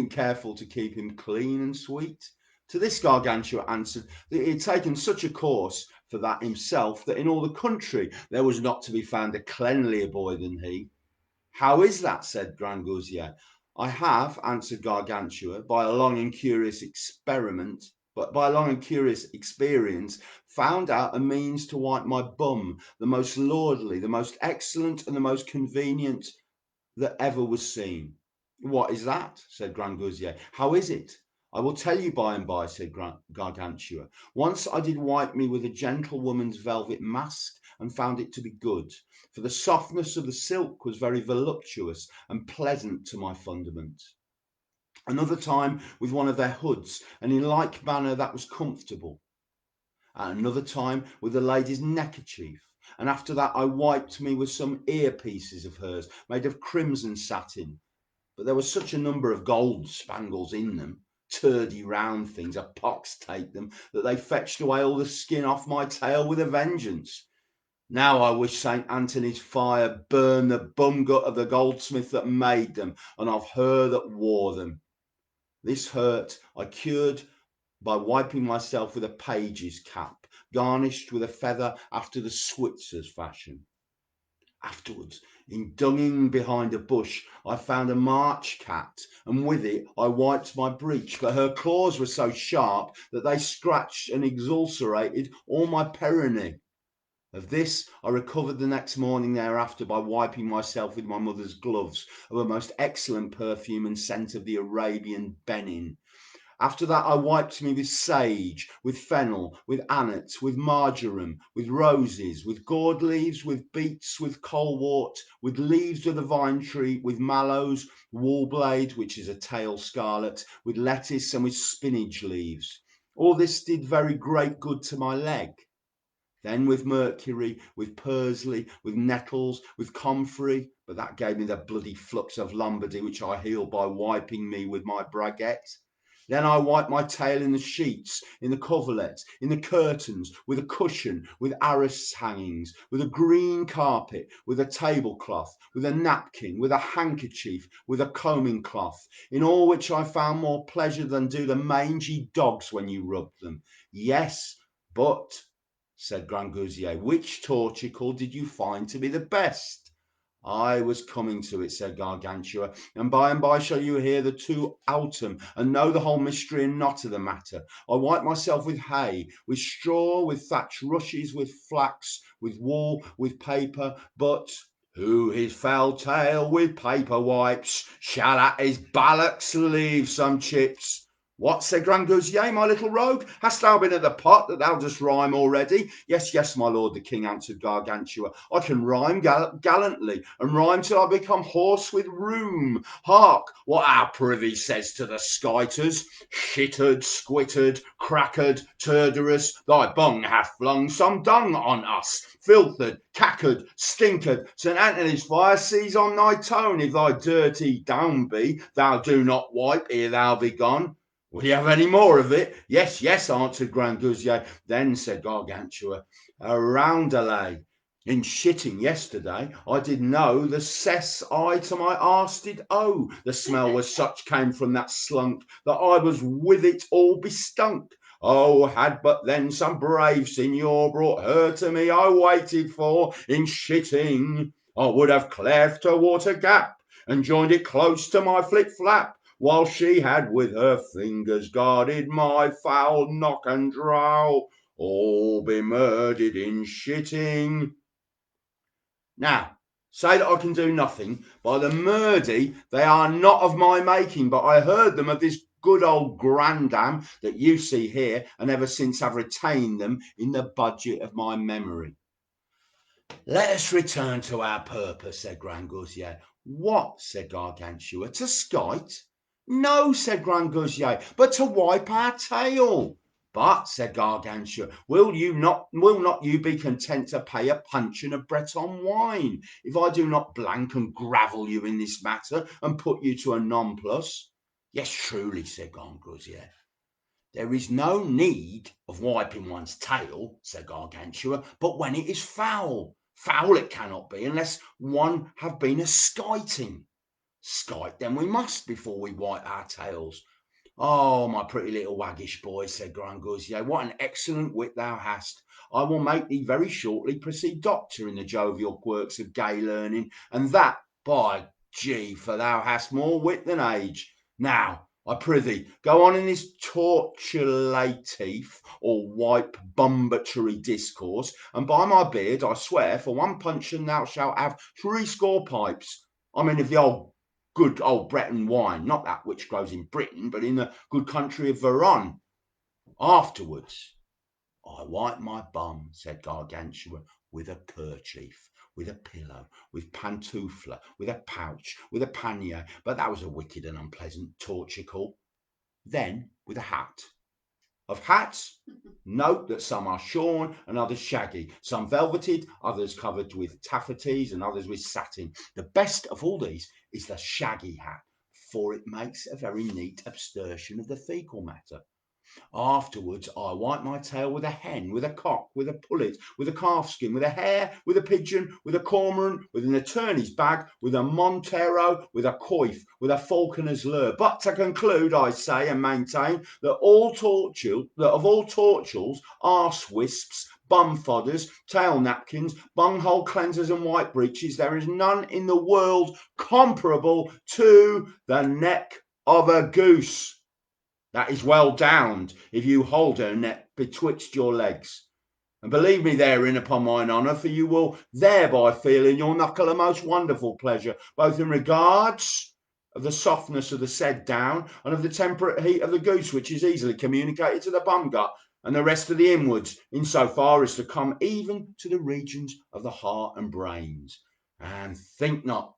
careful to keep him clean and sweet. To this Gargantua answered that he had taken such a course for that himself, that in all the country there was not to be found a cleanlier boy than he. How is that? Said Grangousier. I have, answered Gargantua, by a long and curious experience, found out a means to wipe my bum, the most lordly, the most excellent, and the most convenient that ever was seen. What is that? Said Grangousier. How is it? I will tell you by and by, said Gargantua. Once I did wipe me with a gentlewoman's velvet mask, and found it to be good, for the softness of the silk was very voluptuous and pleasant to my fundament. another time with one of their hoods, and in like manner that was comfortable. At another time with the lady's neckerchief, and after that I wiped me with some earpieces of hers, made of crimson satin, but there was such a number of gold spangles in them, turdy round things, a pox take them, that they fetched away all the skin off my tail with a vengeance. Now I wish St. Anthony's fire burned the bum-gut of the goldsmith that made them, and of her that wore them. This hurt I cured by wiping myself with a page's cap, garnished with a feather after the Switzer's fashion. Afterwards, in dunging behind a bush, I found a march cat, and with it I wiped my breech, but her claws were so sharp that they scratched and exulcerated all my periné. Of this I recovered the next morning thereafter by wiping myself with my mother's gloves, of a most excellent perfume and scent of the Arabian Benin. After that I wiped me with sage, with fennel, with annet, with marjoram, with roses, with gourd leaves, with beets, with colewort, with leaves of the vine tree, with mallows, woolblade, which is a tail scarlet, with lettuce, and with spinach leaves. All this did very great good to my leg. Then with mercury, with pursley, with nettles, with comfrey, but that gave me the bloody flux of Lombardy, which I healed by wiping me with my braguette. Then I wiped my tail in the sheets, in the coverlet, in the curtains, with a cushion, with arras hangings, with a green carpet, with a tablecloth, with a napkin, with a handkerchief, with a combing cloth, in all which I found more pleasure than do the mangy dogs when you rub them. Yes, but, said Grangousier, which torticle did you find to be the best? I was coming to it, said Gargantua, and by shall you hear the two autem, and know the whole mystery and knot of the matter. I wiped myself with hay, with straw, with thatch rushes, with flax, with wool, with paper, but who his foul tail with paper wipes shall at his ballocks leave some chips. What, said Grangousier, my little rogue? Hast thou been at the pot that thou dost rhyme already? Yes, yes, my lord, the king answered Gargantua. I can rhyme gallantly, and rhyme till I become hoarse with rheum. Hark, what our privy says to the skiters. Shittered, squittered, crackered, turderous, thy bung hath flung some dung on us. Filthered, cackered, stinkered, St. Anthony's fire seize on thy tone. If thy dirty down be, thou do not wipe ere thou be gone. Will you have any more of it? Yes, yes, answered Grangousier. Then said Gargantua, a roundelay. In shitting yesterday, I did know the cess I to my arse did owe. The smell was such came from that slunk that I was with it all bestunk. Oh, had but then some brave signor brought her to me I waited for in shitting, I would have cleft her water gap and joined it close to my flip flap, while she had with her fingers guarded my foul knock and drow, all be murdered in shitting. Now, say that I can do nothing. By the murdy, they are not of my making, but I heard them of this good old grandam that you see here, and ever since have retained them in the budget of my memory. Let us return to our purpose, said Grangousier. What, said Gargantua, to skite? No, said Grangousier, but to wipe our tail. But, said Gargantua, will not you be content to pay a punch and a Breton wine, if I do not blank and gravel you in this matter, and put you to a nonplus? Yes, truly, said Grangousier. There is no need of wiping one's tail, said Gargantua, but when it is foul. Foul it cannot be, unless one have been a skiting. Skite then we must before we wipe our tails. Oh, my pretty little waggish boy, said Grangousier, what an excellent wit thou hast. I will make thee very shortly proceed doctor in the jovial works of gay learning, and that, by G, for thou hast more wit than age. Now, I prithee, go on in this tortulative or wipe bumbatory discourse, and by my beard, I swear, for one puncheon thou shalt have 60 pipes. I mean, of the good old Breton wine, not that which grows in Britain, but in the good country of Veron. Afterwards, I wipe my bum, said Gargantua, with a kerchief, with a pillow, with pantoufla, with a pouch, with a pannier, but that was a wicked and unpleasant torture call. Then with a hat. Of hats, note that some are shorn and others shaggy, some velveted, others covered with taffeties and others with satin. The best of all these is the shaggy hat, for it makes a very neat abstertion of the fecal matter. Afterwards, I wipe my tail with a hen, with a cock, with a pullet, with a calfskin, with a hare, with a pigeon, with a cormorant, with an attorney's bag, with a montero, with a coif, with a falconer's lure. But to conclude, I say and maintain that of all tortures, arse wisps, bum fodders, tail napkins, bunghole cleansers, and white breeches, there is none in the world comparable to the neck of a goose. That is well downed, if you hold her neck betwixt your legs. And believe me therein upon mine honour, for you will thereby feel in your knuckle a most wonderful pleasure, both in regards of the softness of the said down, and of the temperate heat of the goose, which is easily communicated to the bum gut and the rest of the inwards, in so far as to come even to the regions of the heart and brains. And think not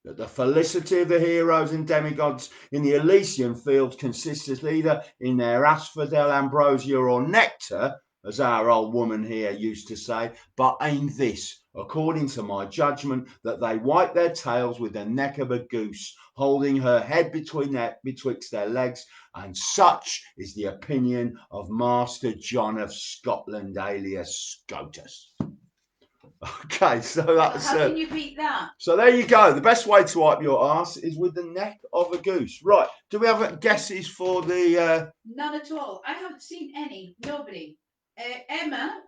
that the felicity of the heroes and demigods in the Elysian fields consists either in their asphodel, ambrosia, or nectar, as our old woman here used to say, but in this, according to my judgment, that they wipe their tails with the neck of a goose, holding her head betwixt their legs, and such is the opinion of Master John of Scotland, alias Scotus. Okay, so that's
how can you beat that?
So there you go. The best way to wipe your arse is with the neck of a goose. Right. Do we have guesses for the
None at all. I haven't seen any. Nobody. Emma.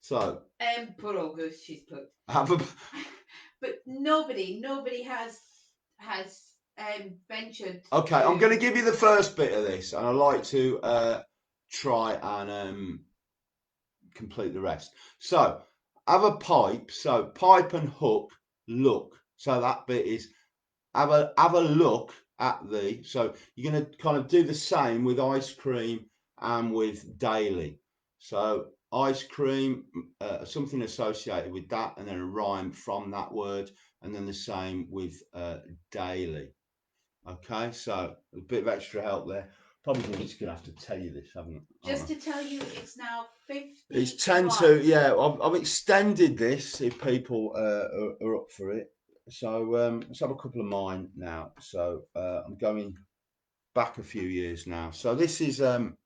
So
poor old goose, she's put.
have a
But nobody has ventured.
Okay, I'm going to give you the first bit of this, and I'd like to try and complete the rest. So have a pipe. So pipe and hook, look. So that bit is have a look at the. So you're going to kind of do the same with ice cream and with daily. So ice cream, something associated with that, and then a rhyme from that word, and then the same with daily. Okay, so a bit of extra help there. Probably just going to have to tell you this, haven't I?
Just to tell you, it's now 50.
It's 10 to, yeah, I've extended this if people are up for it. So let's have a couple of mine now. So I'm going back a few years now. So this is from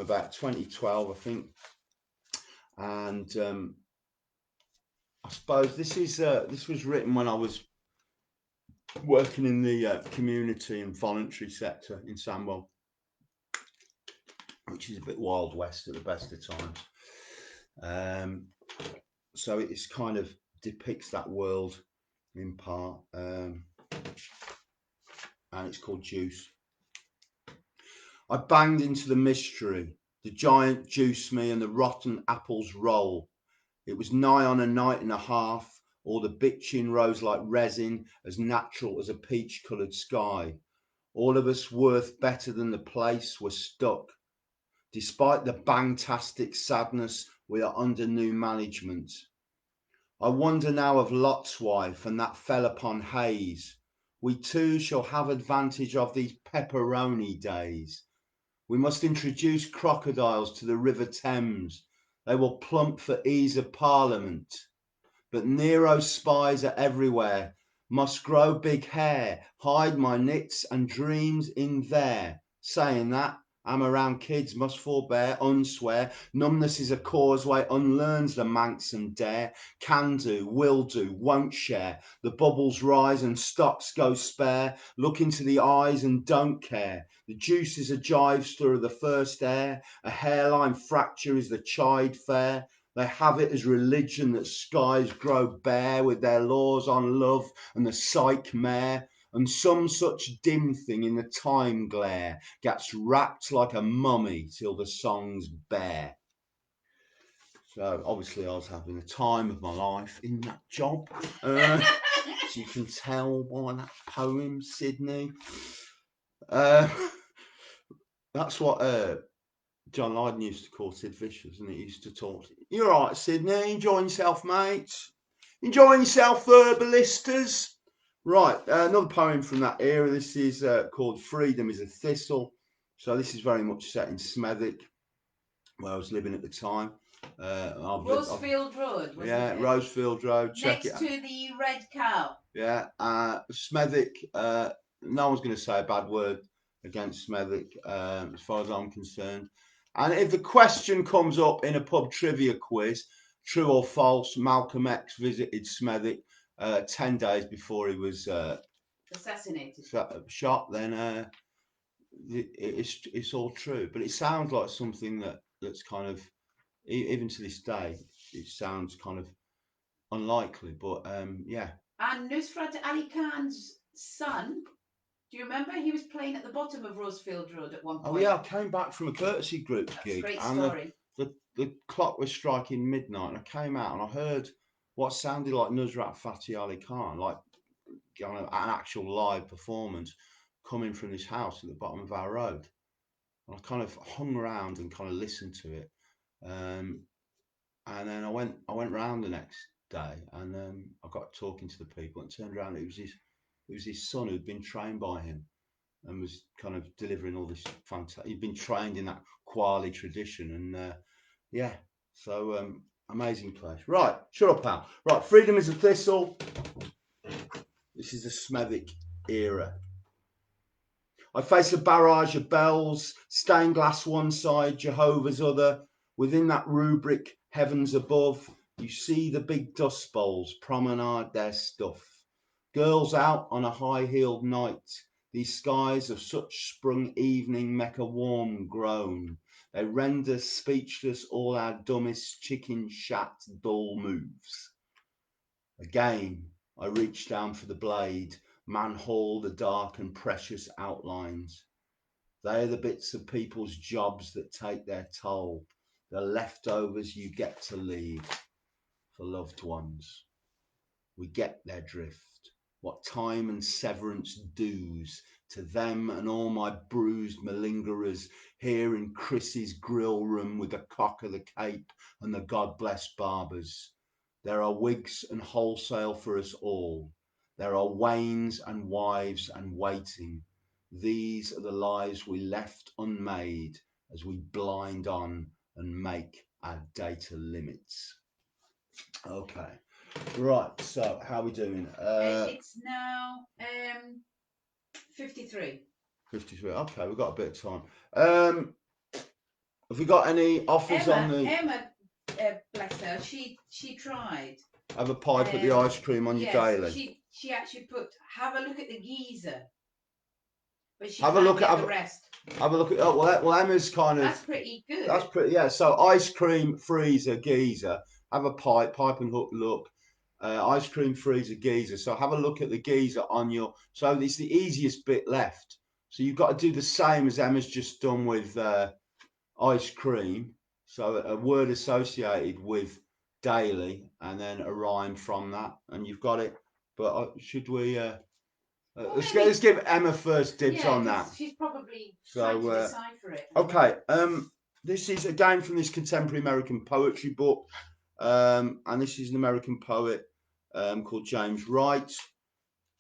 about 2012, I think. And I suppose this was written when I was working in the community and voluntary sector in Sandwell, which is a bit Wild West at the best of times. So it's kind of depicts that world in part, and it's called Juice. I banged into the mystery, the giant juice me and the rotten apples roll. It was nigh on a night and a half, all the bitchin' rose like resin, as natural as a peach-coloured sky. All of us worth better than the place were stuck. Despite the bangtastic sadness, we are under new management. I wonder now of Lot's wife and that fell upon Hayes. We too shall have advantage of these pepperoni days. We must introduce crocodiles to the River Thames. They will plump for ease of Parliament. But Nero's spies are everywhere. Must grow big hair, hide my nits and dreams in there. Saying that, I'm around kids, must forbear, unswear. Numbness is a causeway, unlearns the manx and dare. Can do, will do, won't share. The bubbles rise and stocks go spare. Look into the eyes and don't care. The juice is a jivester of the first air. A hairline fracture is the chide fair. They have it as religion that skies grow bare with their laws on love and the psych mare. And some such dim thing in the time glare gets wrapped like a mummy till the song's bare. So obviously I was having the time of my life in that job. As you can tell by that poem, Sydney. That's what John Lydon used to call Sid Vicious, and he used to talk. You're right, Sydney, enjoying yourself, mate. Enjoying yourself, Verbalisters? Right, another poem from that era. This is called Freedom is a Thistle. So this is very much set in Smethwick, where I was living at the time.
Rosefield Road, wasn't
yeah,
it?
Rosefield Road. Check
Next
it
to the Red Cow.
Yeah, Smethwick. No one's going to say a bad word against Smethwick, as far as I'm concerned. And if the question comes up in a pub trivia quiz, true or false, Malcolm X visited Smethwick 10 days before he was
Assassinated.
shot, then it's all true. But it sounds like something that's kind of, even to this day, it sounds kind of unlikely. But yeah.
And Nusrat Ali Khan's son, do you remember? He was playing at the bottom of Rosefield Road at one point.
Oh yeah, I came back from a courtesy group gig,
great
and
story.
the clock was striking midnight, and I came out and I heard what sounded like Nusrat Fateh Ali Khan, like an actual live performance coming from this house at the bottom of our road. And I kind of hung around and kind of listened to it, and then I went round the next day, and I got talking to the people, and turned around, it was his son who'd been trained by him and was kind of delivering all this fantastic. He'd been trained in that Quali tradition, and yeah, so amazing place. Right, shut up, pal. Right, Freedom is a Thistle. This is the Smethwick era. I face a barrage of bells, stained glass one side, Jehovah's other. Within that rubric, heavens above, you see the big dust bowls promenade their stuff. Girls out on a high-heeled night. These skies of such sprung evening make a warm groan. They render speechless all our dumbest chicken shat dull moves. Again, I reach down for the blade, manhaul the dark and precious outlines. They are the bits of people's jobs that take their toll, the leftovers you get to leave for loved ones. We get their drift, what time and severance does to them and all my bruised malingerers here in Chris's grill room with the cock of the Cape and the God-blessed barbers. There are wigs and wholesale for us all. There are wains and wives and waiting. These are the lives we left unmade as we blind on and make our data limits. Okay. Right, so how are we doing?
It's now 53.
53. Okay, we've got a bit of time. Have we got any offers on the...
Emma, bless her, she tried.
Have a pipe at the ice cream on your daily?
She actually put, have a look at the geezer. But she
have
can't
a look
get
at
the rest.
Have a look at... Oh, well, Emma's kind of...
That's pretty good.
That's pretty, yeah. So ice cream, freezer, geezer. Have a pipe and hook look. Ice cream, freezer, geezer. So have a look at the geezer on your... So it's the easiest bit left. So you've got to do the same as Emma's just done with ice cream. So a word associated with daily, and then a rhyme from that, and you've got it. But should we... let's give Emma first dibs on that.
She's probably trying to decipher it.
Okay. This is again from this contemporary American poetry book, and this is an American poet called James Wright,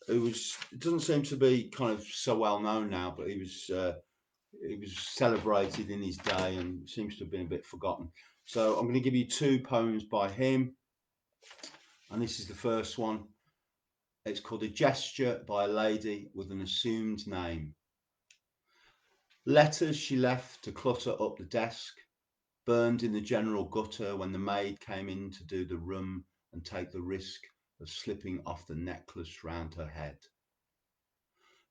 who doesn't seem to be kind of so well known now, but he was celebrated in his day and seems to have been a bit forgotten. So I'm going to give you two poems by him, and this is the first one. It's called A Gesture by a Lady with an Assumed Name. Letters she left to clutter up the desk, burned in the general gutter when the maid came in to do the room and take the risk of slipping off the necklace round her head.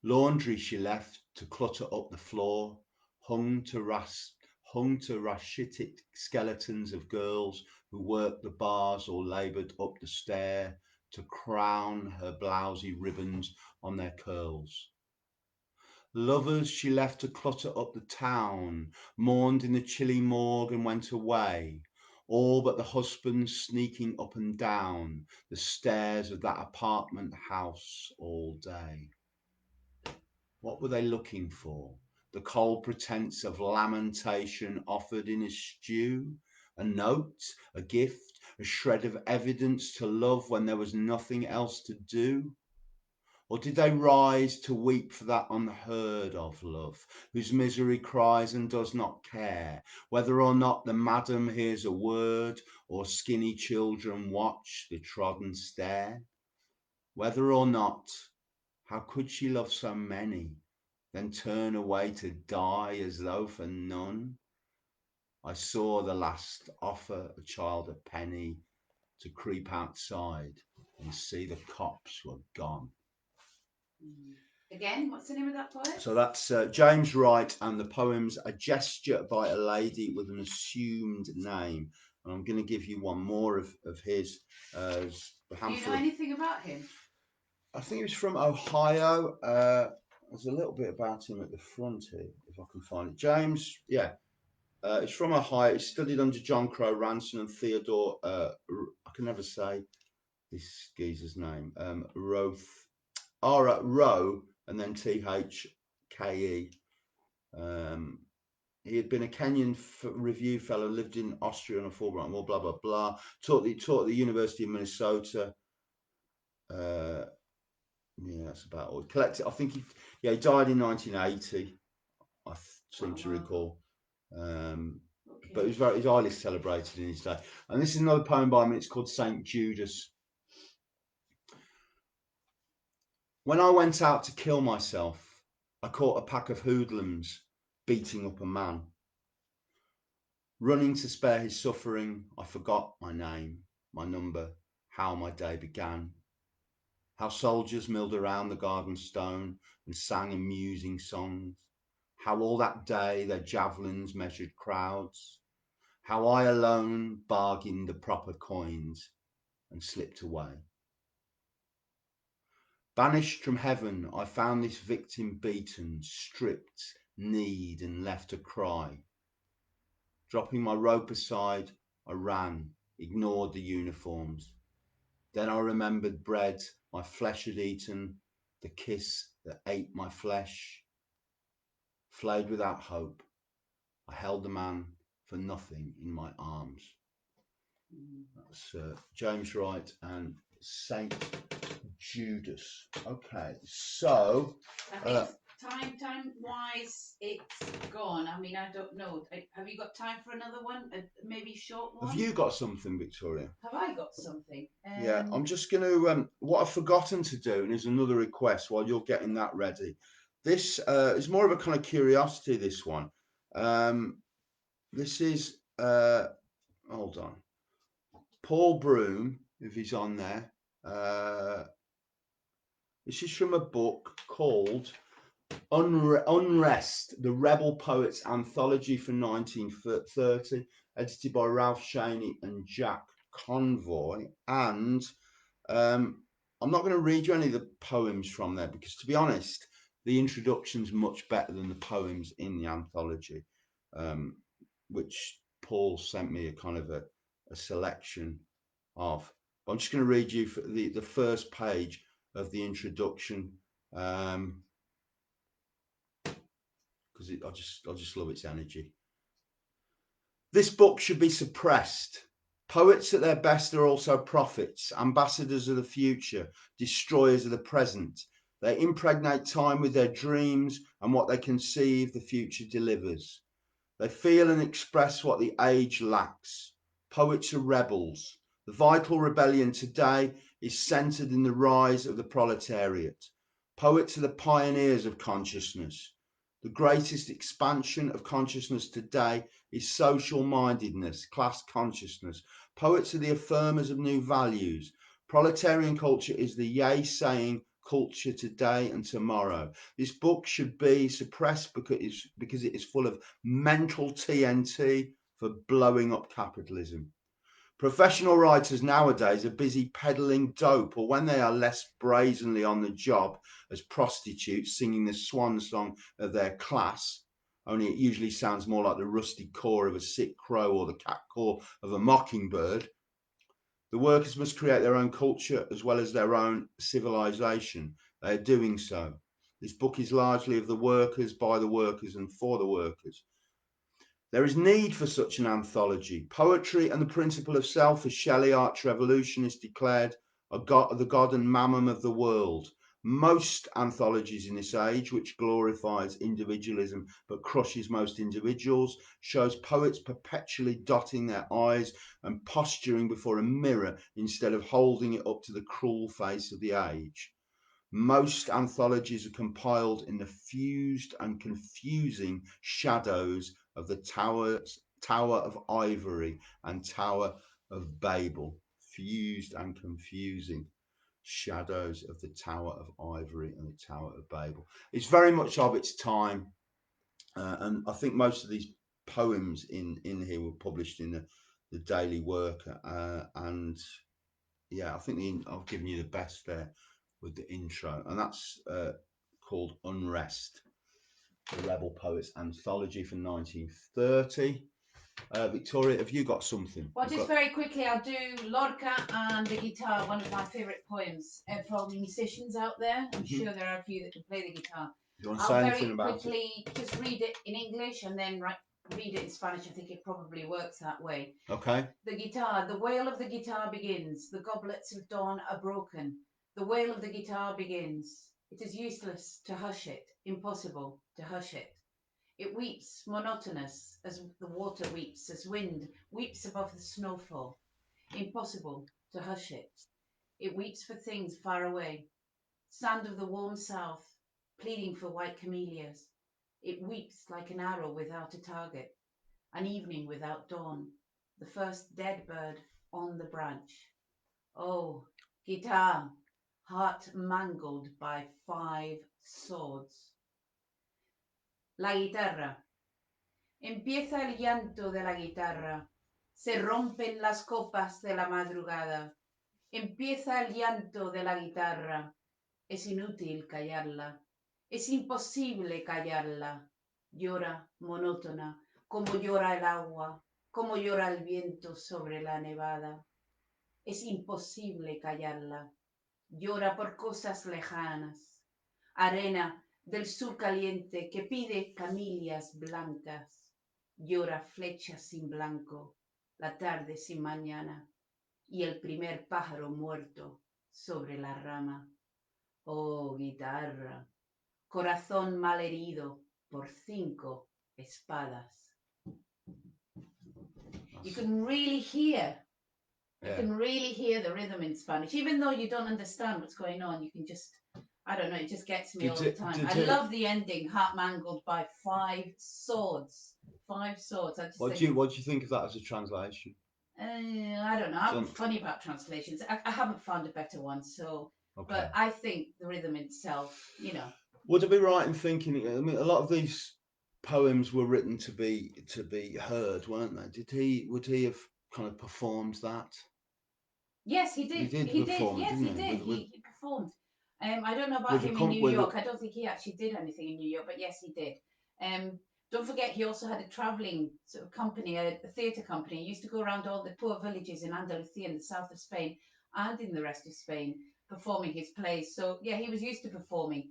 Laundry she left to clutter up the floor, hung to rachitic skeletons of girls who worked the bars or laboured up the stair to crown her blousy ribbons on their curls. Lovers she left to clutter up the town, mourned in the chilly morgue and went away, all but the husband sneaking up and down the stairs of that apartment house all day. What were they looking for? The cold pretence of lamentation offered in a stew? A note? A gift? a shred of evidence to love when there was nothing else to do? Or did they rise to weep for that unheard of love, whose misery cries and does not care, whether or not the madam hears a word, or skinny children watch the trodden stair? Whether or not, how could she love so many, then turn away to die as though for none? I saw the last offer a child a penny to creep outside and see the cops were gone.
Again, what's the name of that poet?
So that's James Wright, and the poem's A Gesture by a Lady with an Assumed Name. And I'm going to give you one more of his.
Do you know anything about him?
I think he was from Ohio. There's a little bit about him at the front here, if I can find it. James, yeah. It's from Ohio. He studied under John Crow Ransom and Theodore, I can never say this geezer's name, Rowe, and then Thke. He had been a Kenyan review fellow, lived in Austria on a Fulbright, blah blah blah. Taught at the University of Minnesota. Yeah, that's about all. Collected. I think he died in 1980. I seem to recall. But he's highly celebrated in his day. And this is another poem by him. It's called Saint Judas. When I went out to kill myself, I caught a pack of hoodlums beating up a man. Running to spare his suffering, I forgot my name, my number, how my day began. How soldiers milled around the garden stone and sang amusing songs. How all that day their javelins measured crowds. How I alone bargained the proper coins and slipped away. Banished from heaven, I found this victim beaten, stripped, kneed, and left to cry. Dropping my rope aside, I ran, ignored the uniforms. Then I remembered bread my flesh had eaten, the kiss that ate my flesh. Flayed without hope, I held the man for nothing in my arms. That's James Wright and Saint Judas. Okay, so
I think time wise, it's gone. I mean, I don't know. Have you got time for another one? Maybe a short one.
Have you got something, Victoria?
Have I got something?
Yeah, I'm just going to. What I've forgotten to do, and is another request while you're getting that ready. This is more of a kind of curiosity. This one. This is. Hold on. Paul Broom, if he's on there. This is from a book called UNREST-the Rebel Poets Antholgy from 1930, edited by Ralph Cheney and Jack Convoy. And I'm not going to read you any of the poems from there because, to be honest, the introduction's much better than the poems in the anthology, which Paul sent me a kind of a selection of. But I'm just going to read you for the first page of the introduction. Because I just love its energy. This book should be suppressed. Poets at their best are also prophets, ambassadors of the future, destroyers of the present. They impregnate time with their dreams, and what they conceive the future delivers. They feel and express what the age lacks. Poets are rebels. The vital rebellion today is centered in the rise of the proletariat. Poets are the pioneers of consciousness. The greatest expansion of consciousness today is social mindedness, class consciousness. Poets are the affirmers of new values. Proletarian culture is the yay-saying culture today and tomorrow. This book should be suppressed because it is full of mental TNT for blowing up capitalism. Professional writers nowadays are busy peddling dope, or when they are less brazenly on the job as prostitutes singing the swan song of their class, only it usually sounds more like the rusty caw of a sick crow or the cat caw of a mockingbird. The workers must create their own culture as well as their own civilization. They are doing so. This book is largely of the workers, by the workers, and for the workers. There is need for such an anthology. Poetry and the principle of self, as Shelley, arch revolutionist, declared, are the god and mammon of the world. Most anthologies in this age, which glorifies individualism but crushes most individuals, shows poets perpetually dotting their I's and posturing before a mirror instead of holding it up to the cruel face of the age. Most anthologies are compiled in the fused and confusing shadows of the Tower of Ivory and Tower of Babel. Fused and confusing shadows of the Tower of Ivory and the Tower of Babel. It's very much of its time, and I think most of these poems in here were published in the Daily Worker, and yeah, I think I've given you the best there with the intro, and that's called Unrest, the Rebel Poets Anthology from 1930. Victoria, have you got something?
Well, just very quickly, I'll do Lorca and the guitar, one of my favourite poems for all the musicians out there. I'm sure there are a few that can play the guitar.
Do you want to say anything about
it? I'll very quickly just read it in English and then read it in Spanish. I think it probably works that way.
Okay.
The guitar, the wail of the guitar begins. The goblets of dawn are broken. The wail of the guitar begins. It is useless to hush it, impossible to hush it. It weeps, monotonous, as the water weeps, as wind weeps above the snowfall. Impossible to hush it. It weeps for things far away. Sand of the warm south, pleading for white camellias. It weeps like an arrow without a target, an evening without dawn, the first dead bird on the branch. Oh, guitar, heart mangled by 5 swords. La guitarra. Empieza el llanto de la guitarra. Se rompen las copas de la madrugada. Empieza el llanto de la guitarra. Es inútil callarla. Es imposible callarla. Llora monótona, como llora el agua, como llora el viento sobre la nevada. Es imposible callarla. Llora por cosas lejanas. Arena del sur caliente que pide camelias blancas. Llora flechas sin blanco, la tarde sin mañana y el primer pájaro muerto sobre la rama. Oh, guitarra, corazón malherido por 5 espadas. You can really hear. You can really hear the rhythm in Spanish, even though you don't understand what's going on. You can just, I don't know, it just gets me all the time. I love the ending, heart mangled by 5 swords. 5 swords.
What do you think of that as a translation?
I don't know. I'm funny about translations. I haven't found a better one, so. Okay. But I think the rhythm itself, you know.
Would I be right in thinking? I mean, a lot of these poems were written to be heard, weren't they? Would he have kind of performed that?
Yes, he did. He perform, did. Yes, he did. He performed. I don't know about him in New York. I don't think he actually did anything in New York, but yes, he did. Don't forget, he also had a traveling sort of company, a theatre company. He used to go around all the poor villages in Andalusia in the south of Spain and in the rest of Spain performing his plays. So, yeah, he was used to performing.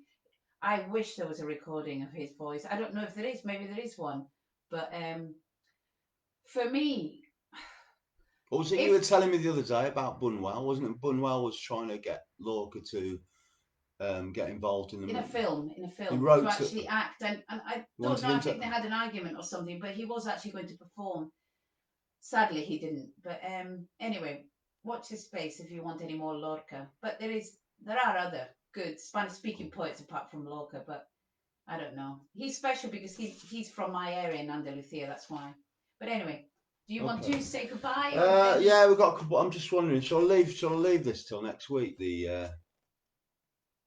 I wish there was a recording of his voice. I don't know if there is. Maybe there is one. But for me...
What was it you were telling me the other day about Bunwell? Wasn't it Bunwell was trying to get Lorca to get involved in a film. He wrote
to actually act, and I don't know. I think they had an argument or something, but he was actually going to perform. Sadly, he didn't. But anyway, watch this space if you want any more Lorca. But there are other good Spanish-speaking poets apart from Lorca, but I don't know. He's special because he's from my area in Andalusia. That's why. But anyway. Do you want to say goodbye?
Yeah, we've got a couple. I'm just wondering, shall I leave this till next week?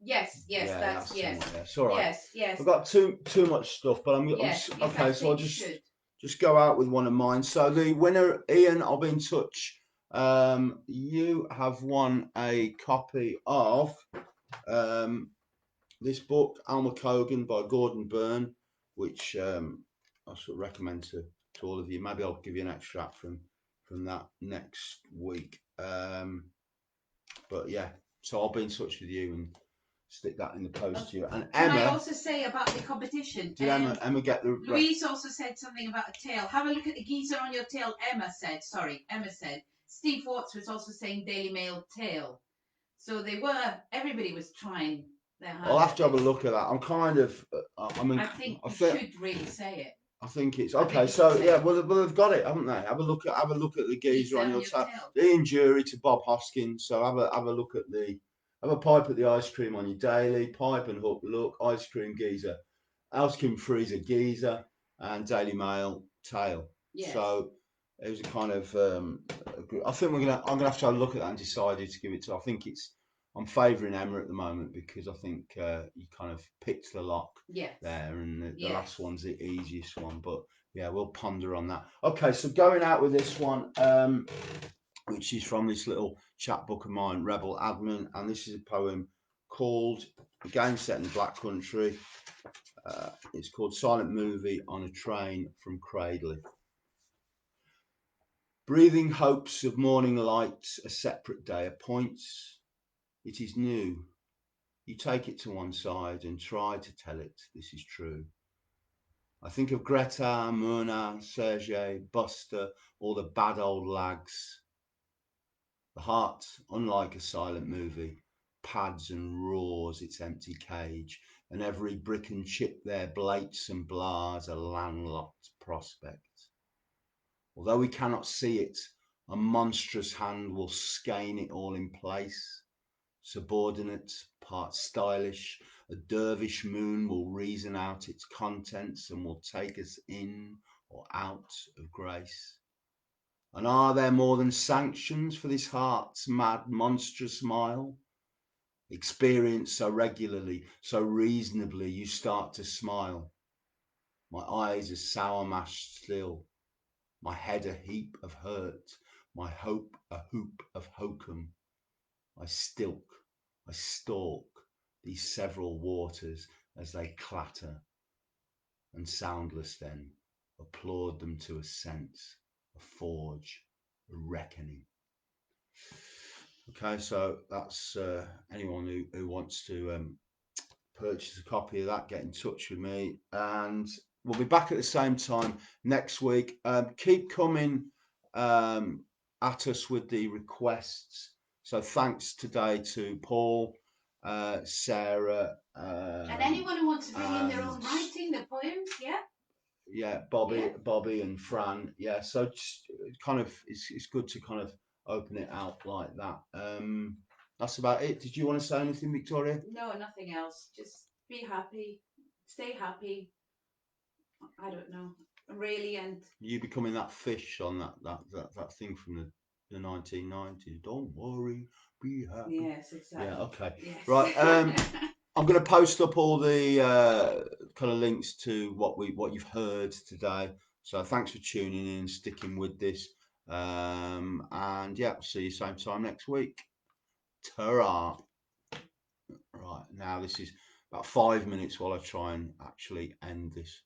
Yes, that's yes.
It's all right.
Yes.
We've got too much stuff, but I'm okay. So I'll just go out with one of mine. So the winner, Ian, I'll be in touch. You have won a copy of this book, Alma Cogan by Gordon Byrne, which I sort of recommend to all of you. Maybe I'll give you an extract from that next week. But yeah, so I'll be in touch with you, and stick that in the post to you. And
can
Emma,
I also say about the competition?
Did Emma get the...
Louise also said something about a tail. Have a look at the geezer on your tail. Emma said. Steve Watts was also saying Daily Mail tail. So everybody was trying their hardest.
I'll have to have a look at that. I'm kind of,
I think you should really say it.
I think it's okay. So yeah, well they've got it, haven't they? Have a look at the geezer on your tail. Ian Jury to Bob Hoskins. So have a look at have a pipe at the ice cream on your daily. Pipe and hook. Look, ice cream geezer, ice cream freezer geezer, and Daily Mail tail. Yes. So it was a kind of. I think I'm gonna have to have a look at that and decide who to give it to. I think I'm favouring Emma at the moment because I think you kind of picked the lock there, and the last one's the easiest one. But yeah, we'll ponder on that. Okay, so going out with this one, which is from this little chapbook of mine, Rebel Admin, and this is a poem called, again set in the Black Country. It's called Silent Movie on a Train from Cradley. Breathing hopes of morning light, a separate day appoints. It is new. You take it to one side and try to tell it this is true. I think of Greta, Myrna, Sergei, Buster, all the bad old lags. The heart, unlike a silent movie, pads and roars its empty cage, and every brick and chip there blates and blars a landlocked prospect. Although we cannot see it, a monstrous hand will skein it all in place. Subordinate, part stylish, a dervish moon will reason out its contents and will take us in or out of grace. And are there more than sanctions for this heart's mad, monstrous mile? Experienced so regularly, so reasonably, you start to smile. My eyes are sour mashed still, my head a heap of hurt, my hope a hoop of hokum. I stalk these several waters as they clatter, and soundless then applaud them to a sense, a forge, a reckoning. Okay, so that's anyone who wants to purchase a copy of that, get in touch with me, and we'll be back at the same time next week. Keep coming at us with the requests. So thanks today to Paul, Sarah,
and anyone who wants to bring in their own writing, their poems,
Bobby and Fran, so just kind of it's good to kind of open it out like that. That's about it. Did you want to say anything, Victoria?
No, nothing else. Just be happy, stay happy. I don't know, really. And
you becoming that fish on that thing from the 1990s. Don't worry, be happy.
Yes, exactly.
Yeah, okay.
Yes.
Right. I'm going to post up all the kind of links to what you've heard today. So thanks for tuning in, sticking with this, and yeah, we'll see you same time next week. Ta-ra. Right, now this is about 5 minutes while I try and actually end this.